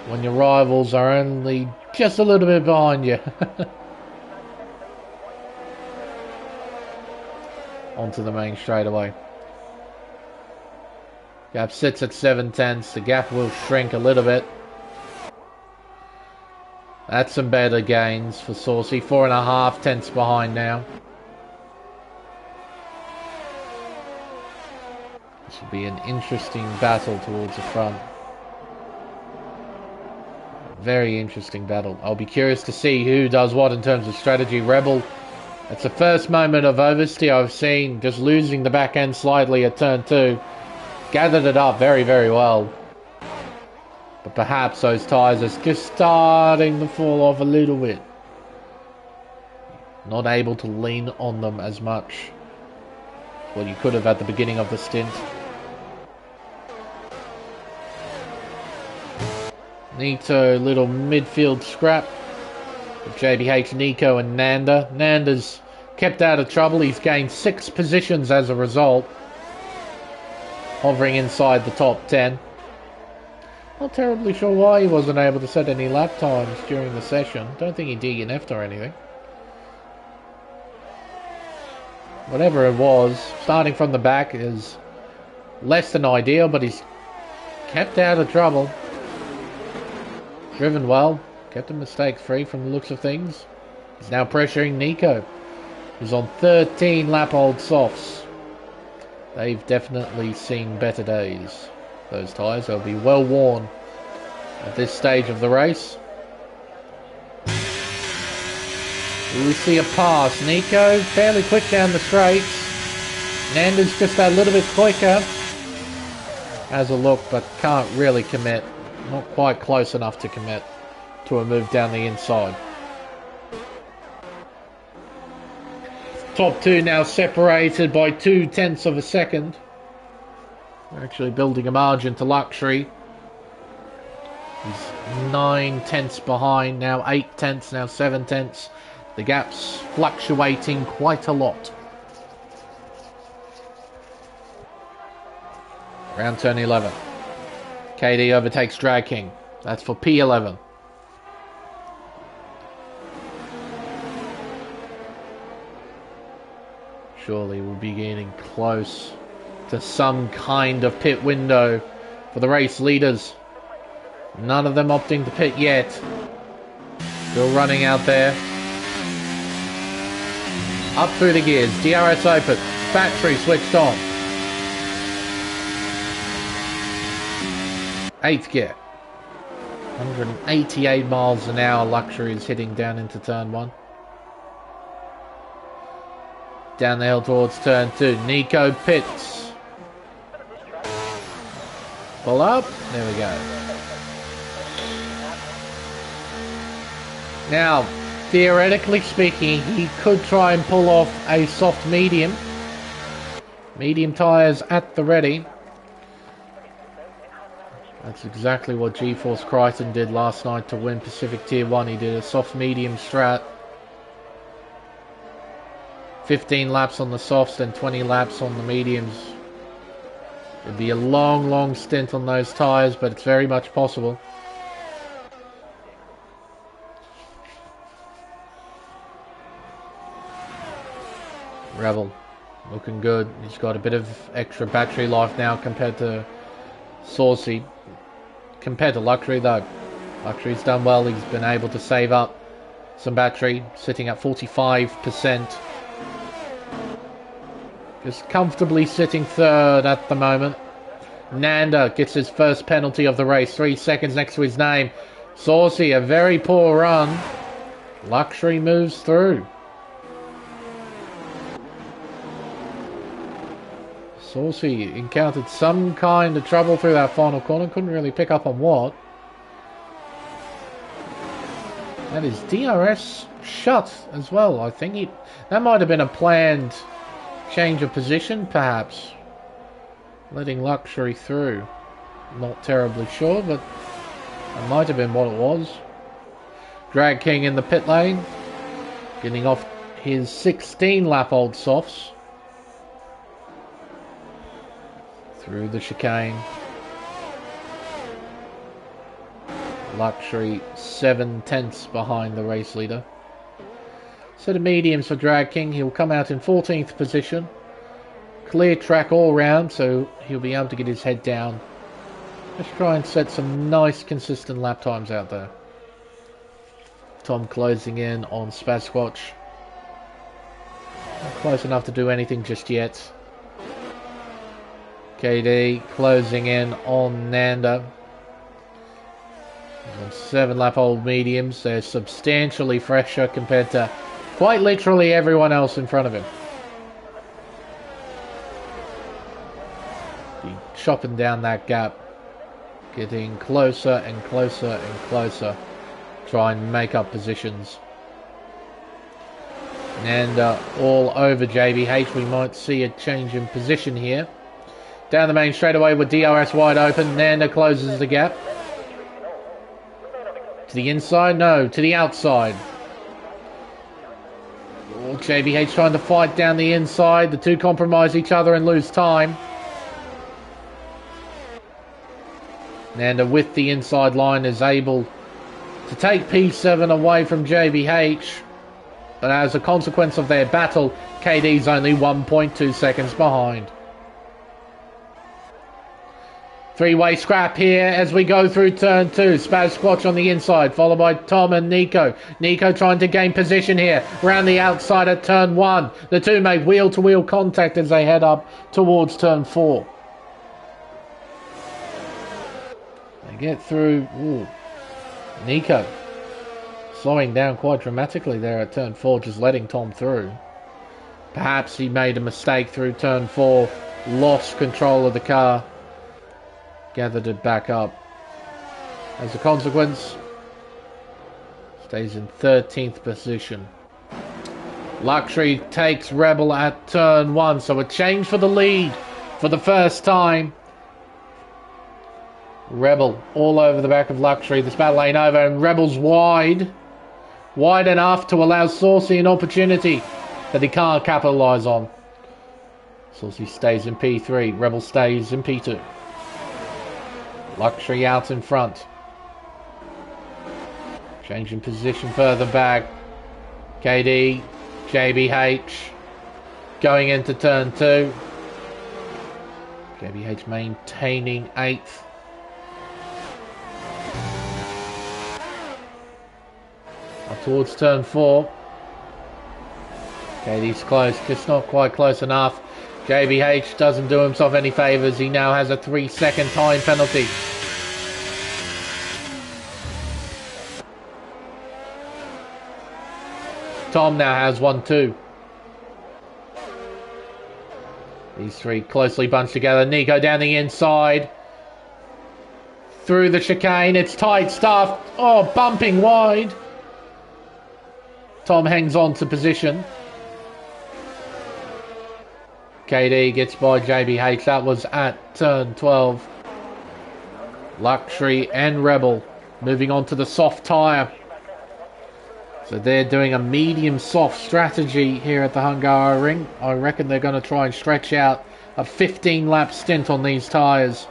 when your rivals are only just a little bit behind you. Onto the main straightaway. Gap sits at 7/10. The gap will shrink a little bit. That's some better gains for Saucy. 4.5 tenths behind now. This will be an interesting battle towards the front. Very interesting battle. I'll be curious to see who does what in terms of strategy. Rebel, it's the first moment of oversteer I've seen, just losing the back end slightly at turn 2. Gathered it up very, very well. But perhaps those tyres are just starting to fall off a little bit. Not able to lean on them as much. Well, you could have at the beginning of the stint. Nito, little midfield scrap with JBH, Nico and Nanda. Nanda's kept out of trouble. He's gained 6 positions as a result. Hovering inside the top 10. Not terribly sure why he wasn't able to set any lap times during the session. Don't think he DNF'd or anything. Whatever it was, starting from the back is less than ideal, but he's kept out of trouble. Driven well, kept him mistake free from the looks of things. He's now pressuring Nico, who's on 13 lap old softs. They've definitely seen better days. Those tyres, they'll be well worn at this stage of the race. We see a pass. Nico fairly quick down the straights. Nanda's just a little bit quicker. Has a look, but can't really commit. Not quite close enough to commit to a move down the inside. Top 2 now separated by 0.2 of a second. They're actually building a margin to Luxury. He's 9 tenths behind, now 8 tenths, now 7 tenths. The gap's fluctuating quite a lot. Round turn 11. KD overtakes Drag King. That's for P11. Surely we'll be getting close to some kind of pit window for the race leaders. None of them opting to pit yet. Still running out there. Up through the gears. DRS open. Battery switched on. 8th gear. 188 miles an hour. Luxury is hitting down into turn 1. Down the hill towards turn 2. Nico pits. Pull up. There we go. Now, theoretically speaking, he could try and pull off a soft medium. Medium tyres at the ready. That's exactly what GeForce Crichton did last night to win Pacific Tier 1. He did a soft medium strat. 15 laps on the softs and 20 laps on the mediums. It'd be a long, long stint on those tyres, but it's very much possible. Rebel, looking good. He's got a bit of extra battery life now compared to Saucy. Compared to Luxury though. Luxury's done well. He's been able to save up some battery, sitting at 45%. Just comfortably sitting 3rd at the moment. Nanda gets his first penalty of the race. 3 seconds next to his name. Saucy, a very poor run. Luxury moves through. Saucy encountered some kind of trouble through that final corner. Couldn't really pick up on what. And his DRS shut as well. I think that might have been a planned change of position, perhaps. Letting Luxury through. Not terribly sure, but that might have been what it was. Drag King in the pit lane. Getting off his 16 lap old softs. Through the chicane. Luxury 7/10 behind the race leader. Set of mediums for Drag King. He'll come out in 14th position. Clear track all round, so he'll be able to get his head down. Let's try and set some nice consistent lap times out there. Tom closing in on Spazsquatch. Not close enough to do anything just yet. KD closing in on Nanda. On 7-lap-old mediums, they're substantially fresher compared to quite literally everyone else in front of him. Chopping down that gap, getting closer and closer and closer, try and make up positions. Nanda all over JBH. We might see a change in position here. Down the main straightaway with DRS wide open. Nanda closes the gap. To the inside? No, to the outside. Oh, JBH trying to fight down the inside. The two compromise each other and lose time. Nanda with the inside line is able to take P7 away from JBH. But as a consequence of their battle, KD's only 1.2 seconds behind. Three-way scrap here as we go through turn 2. Spazsquatch on the inside, followed by Tom and Nico. Nico trying to gain position here. Round the outside at turn 1. The two make wheel-to-wheel contact as they head up towards turn 4. They get through. Ooh. Nico slowing down quite dramatically there at turn 4, just letting Tom through. Perhaps he made a mistake through turn 4, lost control of the car, gathered it back up. As a consequence, stays in 13th position. Luxury takes Rebel at turn 1, so a change for the lead for the first time. Rebel all over the back of Luxury. This battle ain't over, and Rebel's wide enough to allow Saucy an opportunity that he can't capitalise on. Saucy stays in P3, Rebel stays in P2. Luxury out in front. Changing position further back. KD, JBH going into turn 2. JBH maintaining 8th. Up towards turn 4. KD's close, just not quite close enough. JBH doesn't do himself any favours. He now has a 3-second time penalty. Tom now has 1 too. These three closely bunched together. Nico down the inside. Through the chicane. It's tight stuff. Oh, bumping wide. Tom hangs on to position. KD gets by JBH. That was at turn 12. Luxury and Rebel moving on to the soft tyre. So they're doing a medium soft strategy here at the Hungaroring. I reckon they're going to try and stretch out a 15-lap stint on these tyres.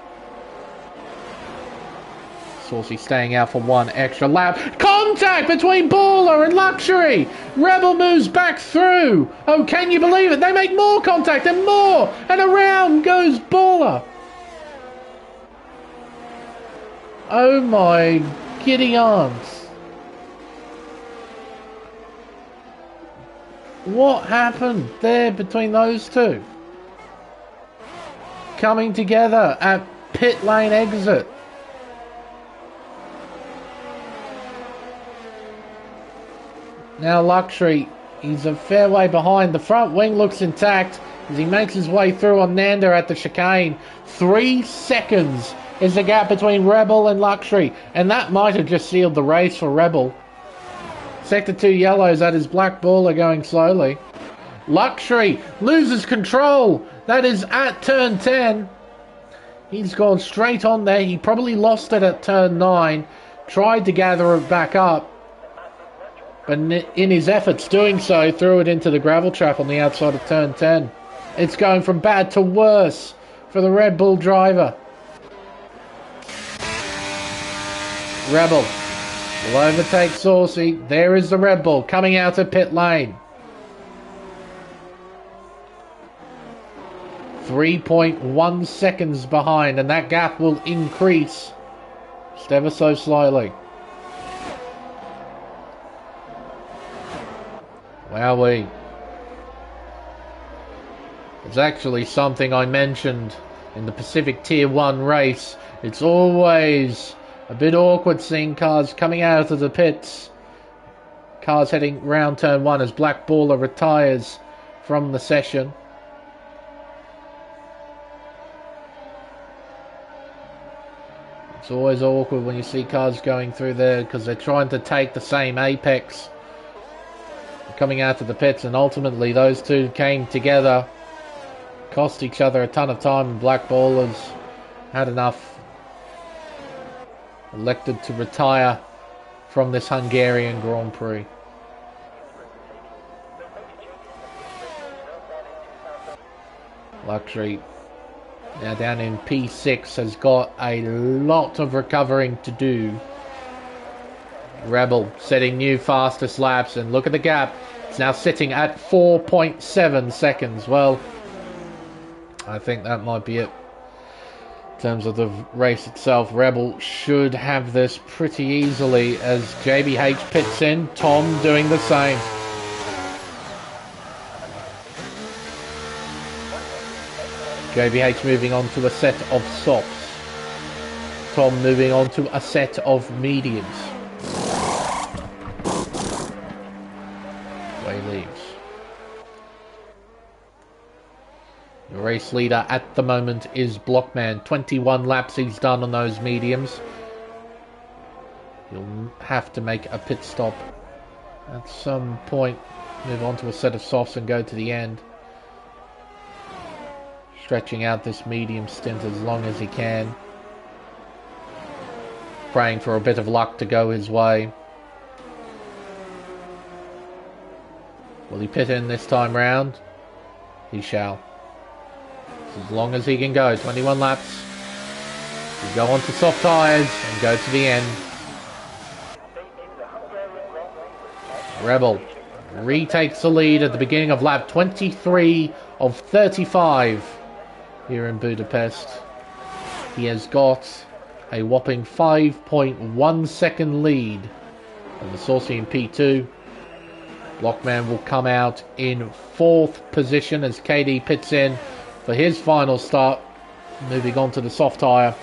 Saucy staying out for 1 extra lap. Contact between Baller and Luxury. Rebel moves back through. Oh, can you believe it? They make more contact and more. And around goes Baller. Oh my giddy aunts. What happened there between those two? Coming together at pit lane exit. Now Luxury, he's a fair way behind. The front wing looks intact as he makes his way through on Nanda at the chicane. 3 seconds is the gap between Rebel and Luxury, and that might have just sealed the race for Rebel. Sector 2 yellows, that is Black Baller going slowly. Luxury loses control. That is at turn 10. He's gone straight on there. He probably lost it at turn 9. Tried to gather it back up. But in his efforts doing so, threw it into the gravel trap on the outside of turn 10. It's going from bad to worse for the Red Bull driver. Rebel will overtake Saucy. There is the Red Bull coming out of pit lane. 3.1 seconds behind, and that gap will increase just ever so slightly. Wowee. It's actually something I mentioned in the Pacific Tier 1 race. It's always a bit awkward seeing cars coming out of the pits. Cars heading round turn 1 as Black Baller retires from the session. It's always awkward when you see cars going through there because they're trying to take the same apex. Coming out of the pits, and ultimately those two came together, cost each other a ton of time, and Black Ballers had enough, elected to retire from this Hungarian Grand Prix. Luxury, now down in P6, has got a lot of recovering to do. Rebel setting new fastest laps, and look at the gap. It's now sitting at 4.7 seconds. Well, I think that might be it in terms of the race itself. Rebel should have this pretty easily as JBH pits in. Tom doing the same. JBH moving on to a set of softs. Tom moving on to a set of mediums. Way leaves. The race leader at the moment is Blockman. 21 laps he's done on those mediums. He'll have to make a pit stop at some point. Move on to a set of softs and go to the end. Stretching out this medium stint as long as he can. Praying for a bit of luck to go his way. Will he pit in this time round? He shall. As long as he can go. 21 laps. He'll go on to soft tyres and go to the end. Rebel retakes the lead at the beginning of lap 23 of 35 here in Budapest. He has got a whopping 5.1 second lead over Saucy in P2. Blockman will come out in 4th position as KD pits in for his final start. Moving on to the soft tyre.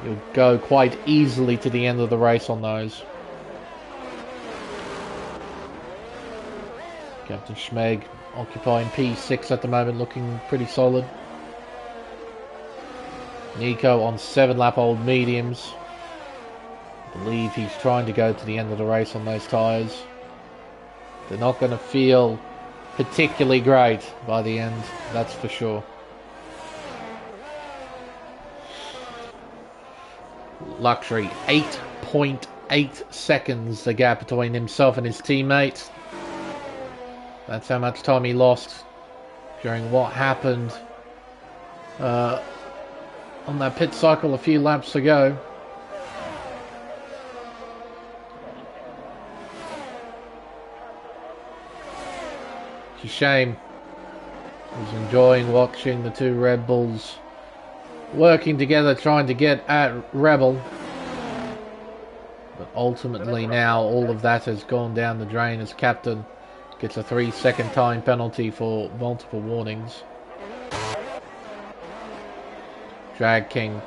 He'll go quite easily to the end of the race on those. Captain Schmeg occupying P6 at the moment, looking pretty solid. Nico on 7-lap-old mediums. I believe he's trying to go to the end of the race on those tyres. They're not going to feel particularly great by the end, that's for sure. Luxury, 8.8 seconds the gap between himself and his teammate. That's how much time he lost during what happened on that pit cycle a few laps ago. It's a shame. I was enjoying watching the two Red Bulls working together trying to get at Rebel. But ultimately now all of that has gone down the drain as Captain gets a 3-second time penalty for multiple warnings. Drag King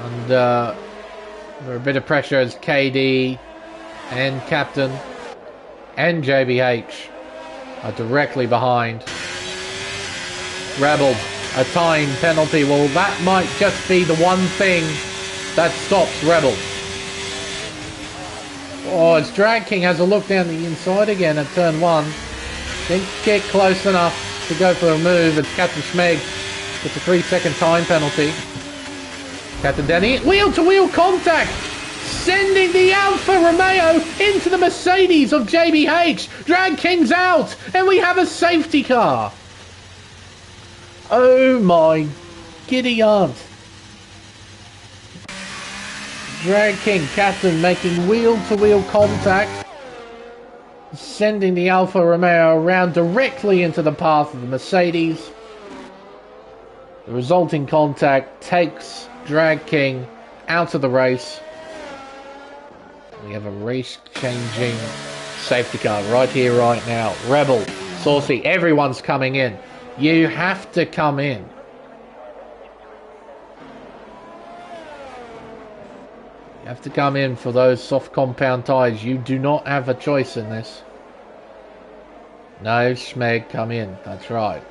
under a bit of pressure as KD and Captain and JBH are directly behind. Rebel, a time penalty. Well, that might just be the one thing that stops Rebel. Oh, as Drag King has a look down the inside again at turn 1. Didn't get close enough to go for a move, and Captain Schmeg gets a 3-second time penalty. Captain Denny, wheel-to-wheel contact, sending the Alfa Romeo into the Mercedes of JBH. Drag King's out, and we have a safety car. Oh my giddy aunt. Drag King Captain making wheel-to-wheel contact, sending the Alfa Romeo around directly into the path of the Mercedes. The resulting contact takes Drag King out of the race. We have a race-changing safety car right here, right now. Rebel, Saucy, everyone's coming in. You have to come in. You have to come in for those soft compound tyres. You do not have a choice in this. No, Schmeg, come in. That's right.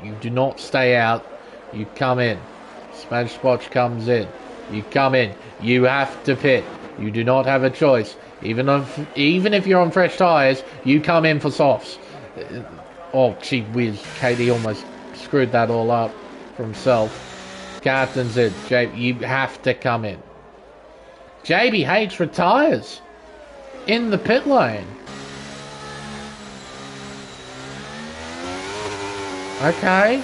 You do not stay out. You come in. Smash Spotch comes in. You come in. You have to pit. You do not have a choice. Even if you're on fresh tyres, you come in for softs. Oh, gee whiz. Katie almost screwed that all up for himself. Captain's in. You have to come in. JBH retires in the pit lane. Okay.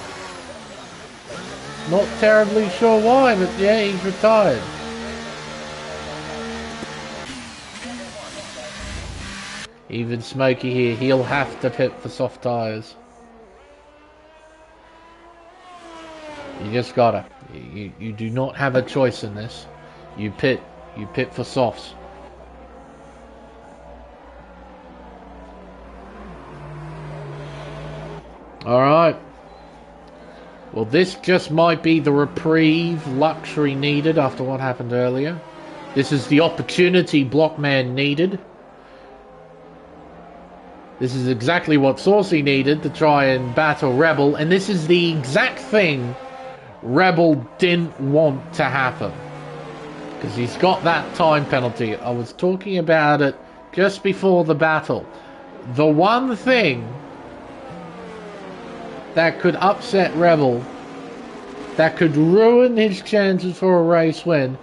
Not terribly sure why, but yeah, he's retired. Even Smokey here, he'll have to pit for soft tyres. You just gotta. You do not have a choice in this. You pit for softs. Alright. Well, this just might be the reprieve luxury needed after what happened earlier. This is the opportunity Blockman needed. This is exactly what Saucy needed to try and battle Rebel. And this is the exact thing Rebel didn't want to happen. Because he's got that time penalty. I was talking about it just before the battle. The one thing that could upset Rebel, that could ruin his chances for a race win,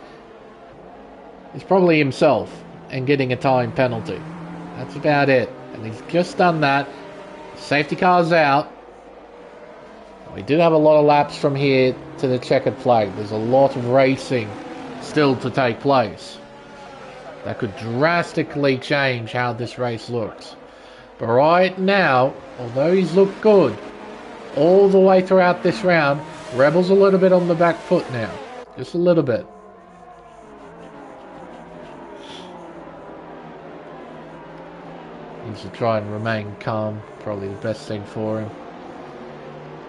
is probably himself and getting a time penalty. That's about it. And he's just done that. Safety car's out. We do have a lot of laps from here to the checkered flag. There's a lot of racing still to take place. That could drastically change how this race looks. But right now, although he's looked good all the way throughout this round, Rebel's a little bit on the back foot now. Just a little bit. Needs to try and remain calm. Probably the best thing for him.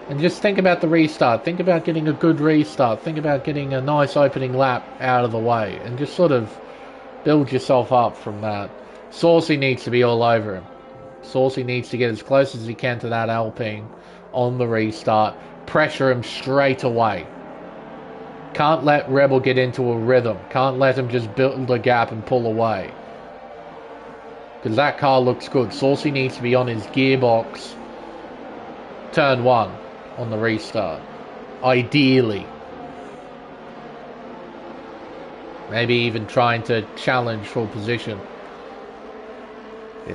And just think about the restart. Think about getting a good restart. Think about getting a nice opening lap out of the way. And just sort of build yourself up from that. Saucy needs to be all over him. Saucy needs to get as close as he can to that Alpine on the restart. Pressure him straight away. Can't let Rebel get into a rhythm. Can't let him just build a gap and pull away. Because that car looks good. Saucy needs to be on his gearbox. Turn 1 on the restart. Ideally. Maybe even trying to challenge for position.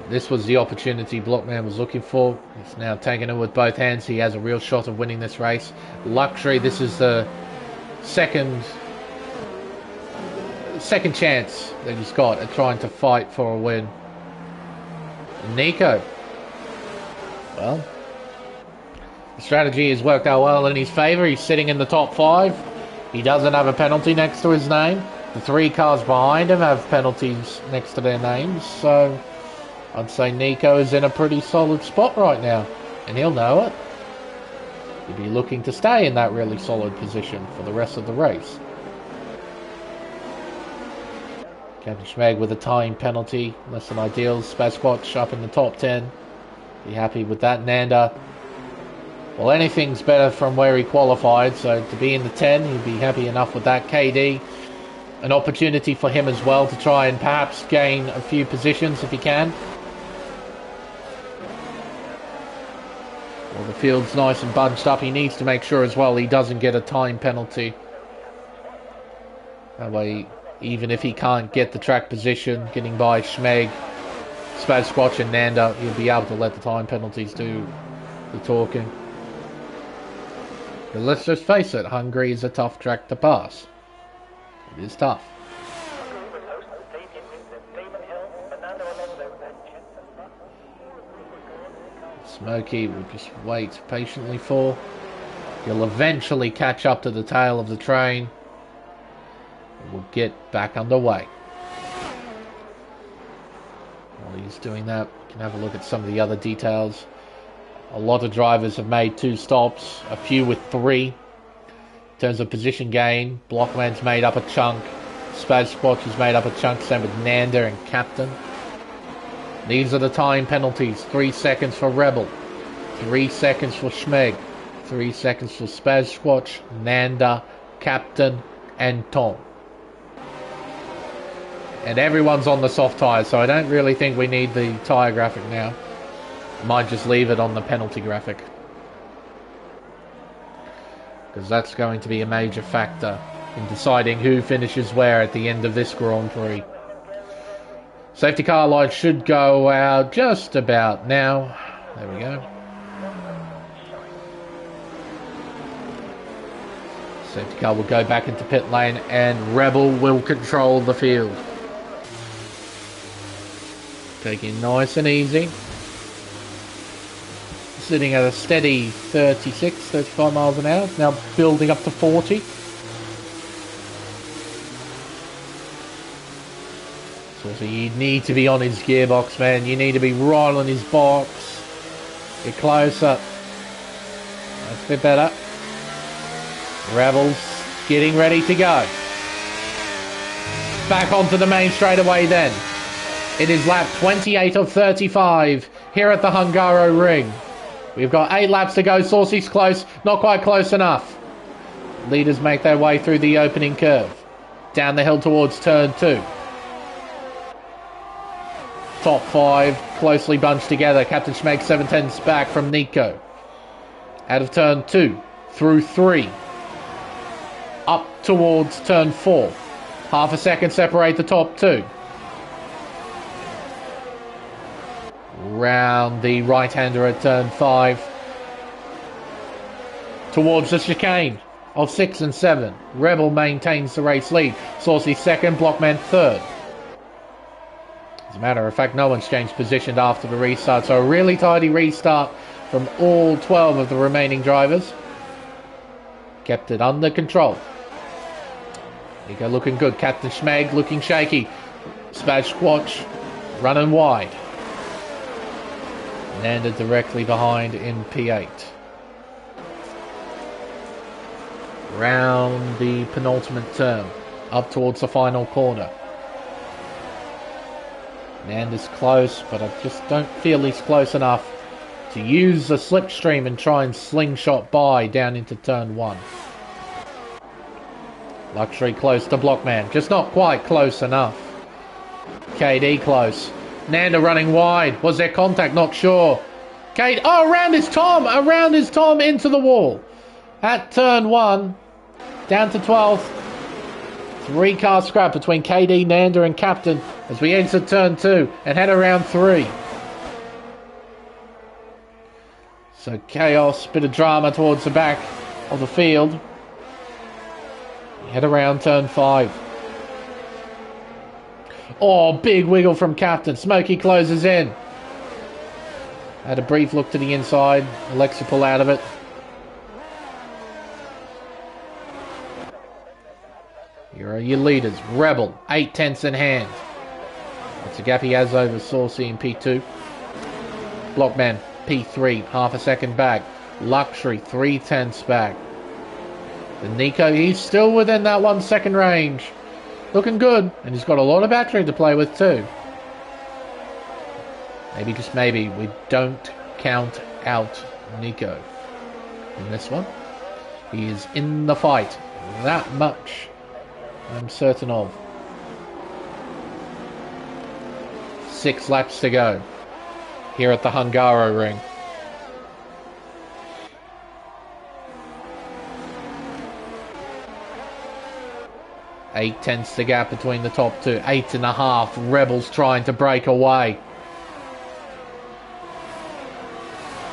This was the opportunity Blockman was looking for. He's now taking it with both hands. He has a real shot of winning this race. Luxury, this is the second chance that he's got at trying to fight for a win. Nico. Well, the strategy has worked out well in his favour. He's sitting in the top 5. He doesn't have a penalty next to his name. The 3 cars behind him have penalties next to their names. So I'd say Nico is in a pretty solid spot right now. And he'll know it. He'll be looking to stay in that really solid position for the rest of the race. Captain Schmeg with a time penalty. Less than ideal. Spazquatch up in the top 10. Be happy with that. Nanda. Well, anything's better from where he qualified. So to be in the 10, he'd be happy enough with that. KD. An opportunity for him as well to try and perhaps gain a few positions if he can. Well, the field's nice and bunched up. He needs to make sure as well he doesn't get a time penalty. That way, even if he can't get the track position, getting by Schmeg, Spazquatch and Nanda, he'll be able to let the time penalties do the talking. Because let's just face it, Hungary is a tough track to pass. It is tough. Smokey will just wait patiently for. He'll eventually catch up to the tail of the train. We'll get back underway. While he's doing that, we can have a look at some of the other details. A lot of drivers have made 2 stops, a few with 3. In terms of position gain, Blockman's made up a chunk. Spazsquatch has made up a chunk, same with Nander and Captain. These are the time penalties. 3 seconds for Rebel. 3 seconds for Schmeg. 3 seconds for Spazsquatch, Nanda, Captain, and Tom. And everyone's on the soft tyres, so I don't really think we need the tyre graphic now. Might just leave it on the penalty graphic, because that's going to be a major factor in deciding who finishes where at the end of this Grand Prix. Safety car light should go out just about now. There we go. Safety car will go back into pit lane and Rebel will control the field. Taking nice and easy. Sitting at a steady 36, 35 miles an hour. Now building up to 40. So you need to be on his gearbox, man. You need to be right on his box. Get closer. That's a bit better. Rebels getting ready to go. Back onto the main straightaway then. It is lap 28 of 35 here at the Hungaroring. We've got 8 laps to go. Saucy's close. Not quite close enough. Leaders make their way through the opening curve. Down the hill towards turn 2. Top 5 closely bunched together. Captain Schmeg 7/10ths back from Nico. Out of turn 2. Through 3. Up towards turn 4. Half a second separate the top 2. Round the right-hander at turn 5. Towards the chicane of 6 and 7. Rebel maintains the race lead. Saucy second, Blockman third. As a matter of fact, no one's changed position after the restart, so a really tidy restart from all 12 of the remaining drivers. Kept it under control. Nico looking good. Captain Schmeg looking shaky. Spazsquatch running wide. Nanda directly behind in P8. Round the penultimate turn. Up towards the final corner. Nanda's close, but I just don't feel he's close enough to use the slipstream and try and slingshot by down into turn 1. Luxury close to Blockman, just not quite close enough. KD close. Nanda running wide. Was there contact? Not sure. KD, oh, around his Tom into the wall. At turn 1, down to 12th. 3-car scrap between KD, Nanda and Captain as we exit turn 2 and head around 3. So chaos, bit of drama towards the back of the field. We head around turn 5. Oh, big wiggle from Captain. Smokey closes in. Had a brief look to the inside. Alexa pull out of it. Here are your leaders. Rebel, 8/10ths in hand. That's a gap he has over Saucy in P2. Blockman, P3, half a second back. Luxury, 3/10ths back. The Nico, he's still within that 1 second range. Looking good, and he's got a lot of battery to play with too. Maybe, just maybe, we don't count out Nico in this one. He is in the fight. That much I'm certain of. 6 laps to go here at the Hungaroring. Eight tenths the gap between the top 2. 8.5. Rebels trying to break away.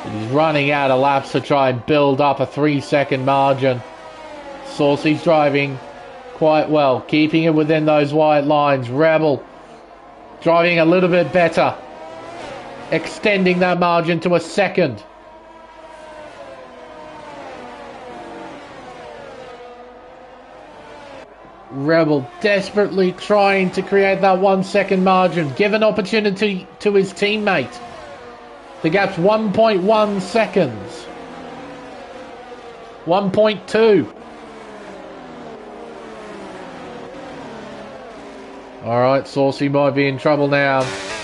He's running out of laps to try and build up a 3-second margin. Saucy's driving quite well, keeping it within those white lines. Rebel driving a little bit better, extending that margin to a second. Rebel desperately trying to create that 1-second margin. Give an opportunity to his teammate. The gap's 1.1 seconds. 1.2. Alright, Saucy might be in trouble now.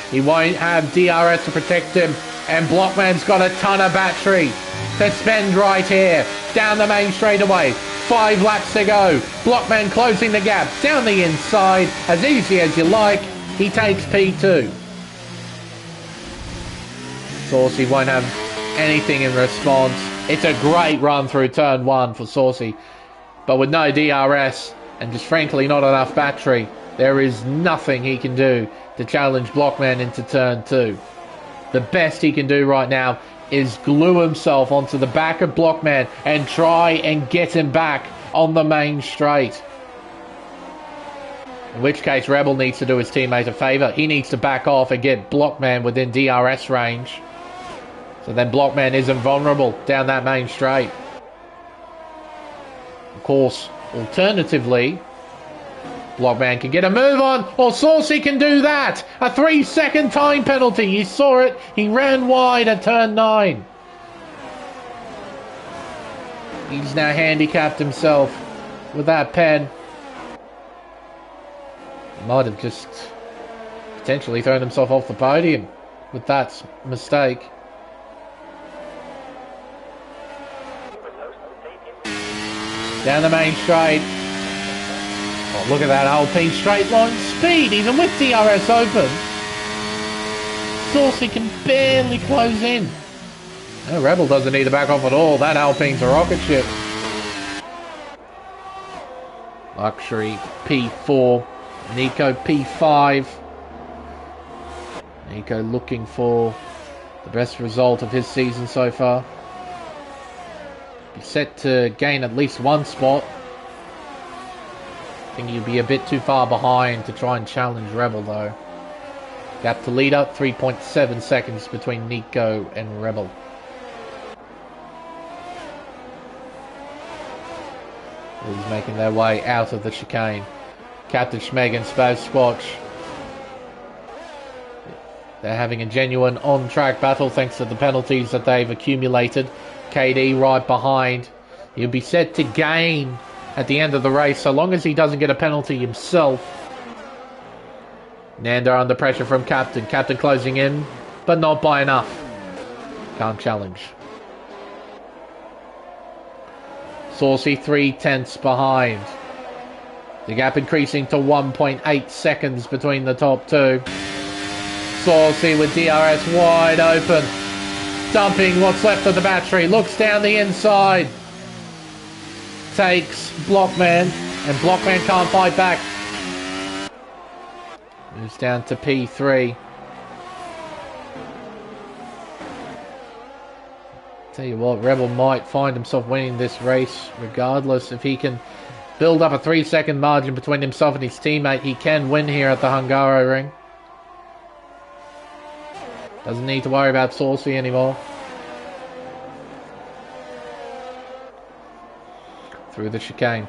He won't have DRS to protect him. And Blockman's got a ton of battery to spend right here. Down the main straightaway. 5 laps to go. Blockman closing the gap. Down the inside. As easy as you like. He takes P2. Saucy won't have anything in response. It's a great run through turn 1 for Saucy. But with no DRS and just frankly not enough battery, there is nothing he can do to challenge Blockman into turn 2. The best he can do right now is glue himself onto the back of Blockman and try and get him back on the main straight. In which case Rebel needs to do his teammate a favour. He needs to back off and get Blockman within DRS range. So then Blockman isn't vulnerable down that main straight. Of course, alternatively, Blockman can get a move on, or Saucy can do that. A 3-second time penalty. You saw it. He ran wide at turn 9. He's now handicapped himself with that pen. He might have just potentially thrown himself off the podium with that mistake. Down the main straight. Oh, look at that Alpine straight line speed, even with DRS open. Saucy can barely close in. No, Rebel doesn't need to back off at all. That Alpine's a rocket ship. Luxury P4. Nico P5. Nico looking for the best result of his season so far. He's set to gain at least 1 spot. I think he'll be a bit too far behind to try and challenge Rebel though. Gap to leader, 3.7 seconds between Nico and Rebel. He's making their way out of the chicane. Captain Schmeg and Spaz Squatch. They're having a genuine on-track battle thanks to the penalties that they've accumulated. KD right behind. He'll be set to gain at the end of the race, so long as he doesn't get a penalty himself. Nanda under pressure from Captain. Captain closing in, but not by enough. Can't challenge. Saucy 3/10 behind. The gap increasing to 1.8 seconds between the top two. Saucy with DRS wide open. Dumping what's left of the battery. Looks down the inside. Takes Blockman. And Blockman can't fight back. Moves down to P3. Tell you what, Rebel might find himself winning this race regardless. If he can build up a 3-second margin between himself and his teammate, he can win here at the Hungaroring. Doesn't need to worry about Saucy anymore. Through the chicane.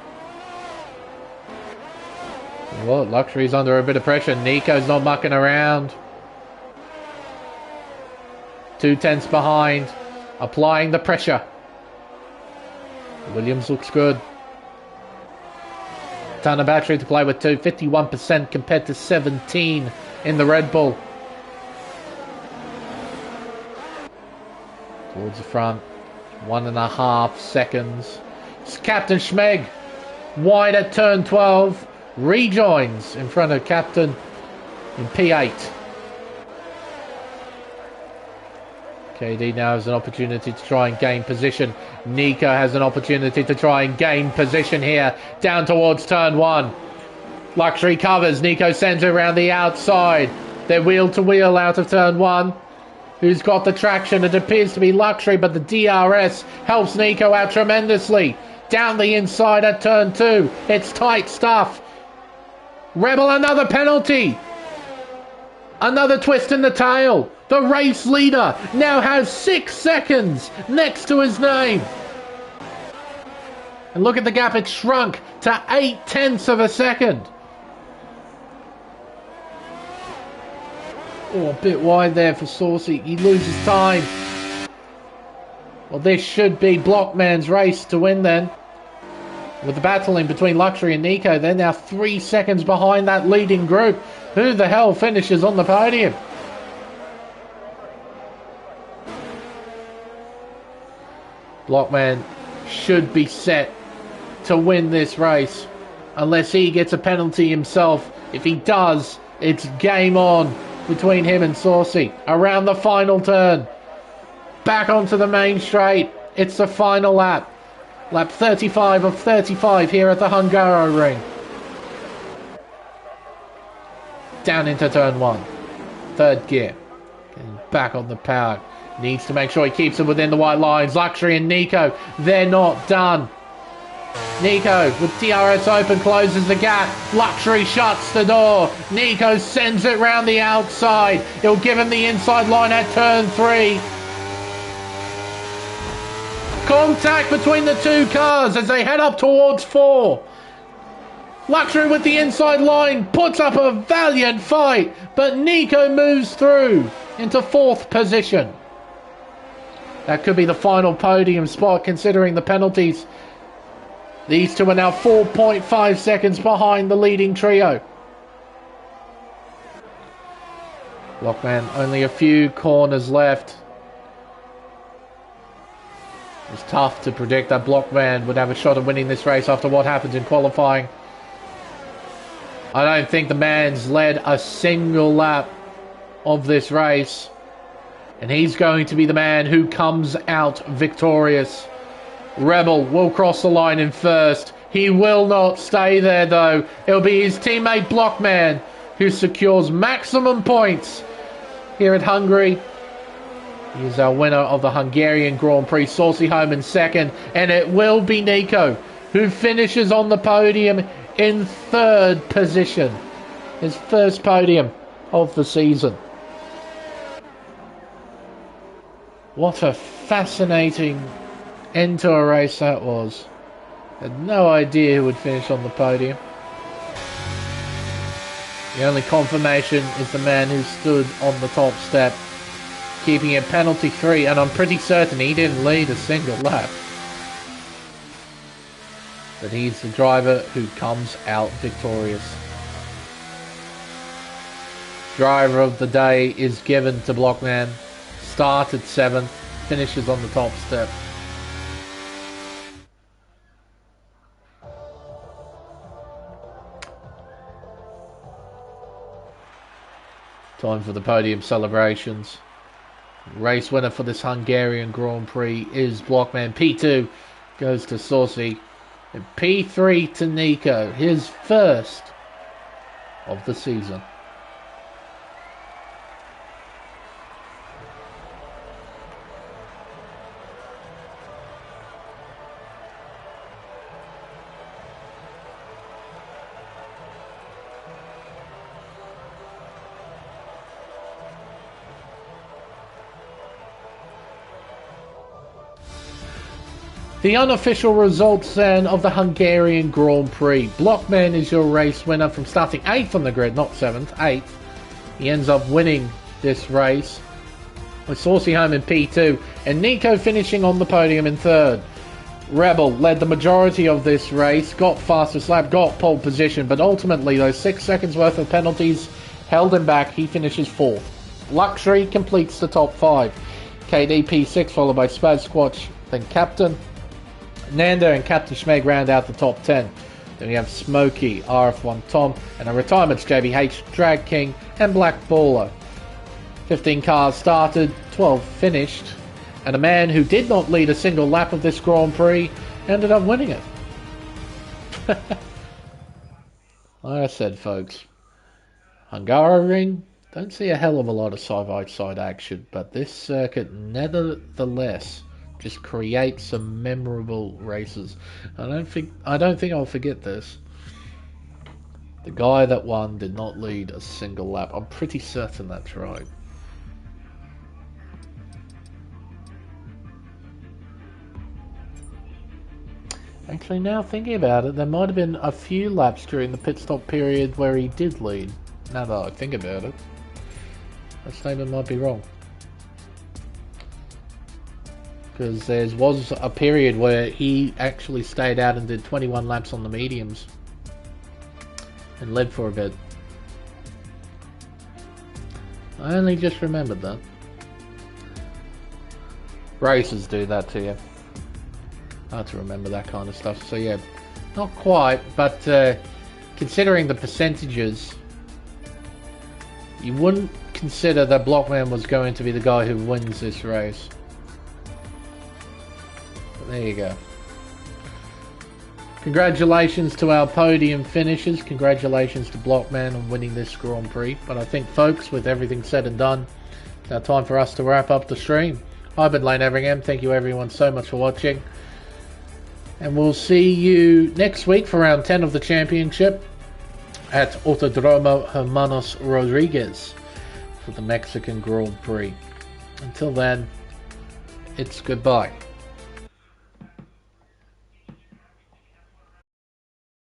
Well, Luxury's under a bit of pressure. Nico's not mucking around. 2/10 behind. Applying the pressure. Williams looks good. Ton of battery to play with too. 51% compared to 17 in the Red Bull. Towards the front. 1.5 seconds. It's Captain Schmeg. Wide at turn 12. Rejoins in front of Captain in P8. KD now has an opportunity to try and gain position. Nico has an opportunity to try and gain position here. Down towards turn 1. Luxury covers. Nico sends it around the outside. They're wheel to wheel out of turn 1. who's got the traction. It appears to be Luxury, but the DRS helps Nico out tremendously. Down the inside at turn 2. It's tight stuff. Rebel, another penalty. Another twist in the tail. The race leader now has 6 seconds next to his name. And look at the gap, it's shrunk to 0.8 of a second. Oh, a bit wide there for Saucy. He loses time. Well, this should be Blockman's race to win then. With the battling between Luxury and Nico, they're now 3 seconds behind that leading group. Who the hell finishes on the podium? Blockman should be set to win this race, unless he gets a penalty himself. If he does, it's game on between him and Saucy. Around the final turn, back onto the main straight. It's the final lap. Lap 35 of 35 here at the Hungaroring. Down into turn 1. Third gear. Getting back on the power. Needs to make sure he keeps it within the white lines. Luxury and Nico, they're not done. Nico, with DRS open, closes the gap. Luxury shuts the door. Nico sends it round the outside. He'll give him the inside line at turn 3. Contact between the two cars as they head up towards 4. Luxury with the inside line puts up a valiant fight, but Nico moves through into 4th position. That could be the final podium spot considering the penalties. These two are now 4.5 seconds behind the leading trio. Blockman, only a few corners left. It's tough to predict that Blockman would have a shot at winning this race after what happened in qualifying. I don't think the man's led a single lap of this race. And he's going to be the man who comes out victorious. Rebel will cross the line in first. He will not stay there though. It'll be his teammate Blockman who secures maximum points here at Hungary. He is our winner of the Hungarian Grand Prix. Saucy home in second. And it will be Nico who finishes on the podium in 3rd position. His first podium of the season. What a fascinating end to a race that was. Had no idea who would finish on the podium. The only confirmation is the man who stood on the top step, keeping it penalty free, and I'm pretty certain he didn't lead a single lap. But he's the driver who comes out victorious. Driver of the day is given to Blockman. Started 7th, finishes on the top step. Time for the podium celebrations. Race winner for this Hungarian Grand Prix is Blockman. P2 goes to Saucy. And P3 to Nico, his first of the season. The unofficial results then of the Hungarian Grand Prix. Blockman is your race winner from starting 8th on the grid, not 7th, 8th. He ends up winning this race with Saucy home in P2 and Nico finishing on the podium in 3rd. Rebel led the majority of this race, got fastest lap, got pole position, but ultimately those 6 seconds worth of penalties held him back. He finishes 4th. Luxury completes the top 5. KD P6 followed by Spaz Squatch, then Captain. Nando and Captain Schmeg round out the top 10. Then we have Smokey, RF1 Tom, and a retirements JBH, Drag King, and Black Baller. 15 cars started, 12 finished, and a man who did not lead a single lap of this Grand Prix ended up winning it. Like I said, folks, Hungaroring Don't see a hell of a lot of side-by-side action, but this circuit nevertheless just creates some memorable races. I don't think I'll forget this. The guy that won did not lead a single lap. I'm pretty certain that's right. Actually, now thinking about it, there might have been a few laps during the pit stop period where he did lead. Now that I think about it, that statement might be wrong. Because there was a period where he actually stayed out and did 21 laps on the mediums. And led for a bit. I only just remembered that. Races do that to you. Hard to remember that kind of stuff. So yeah, not quite, but considering the percentages, you wouldn't consider that Blockman was going to be the guy who wins this race. But there you go. Congratulations to our podium finishers. Congratulations to Blockman on winning this Grand Prix. But I think, folks, with everything said and done, it's now time for us to wrap up the stream. I've been Lane Everingham. Thank you everyone so much for watching. And we'll see you next week for round 10 of the championship at Autodromo Hermanos Rodriguez for the Mexican Grand Prix. Until then, it's goodbye.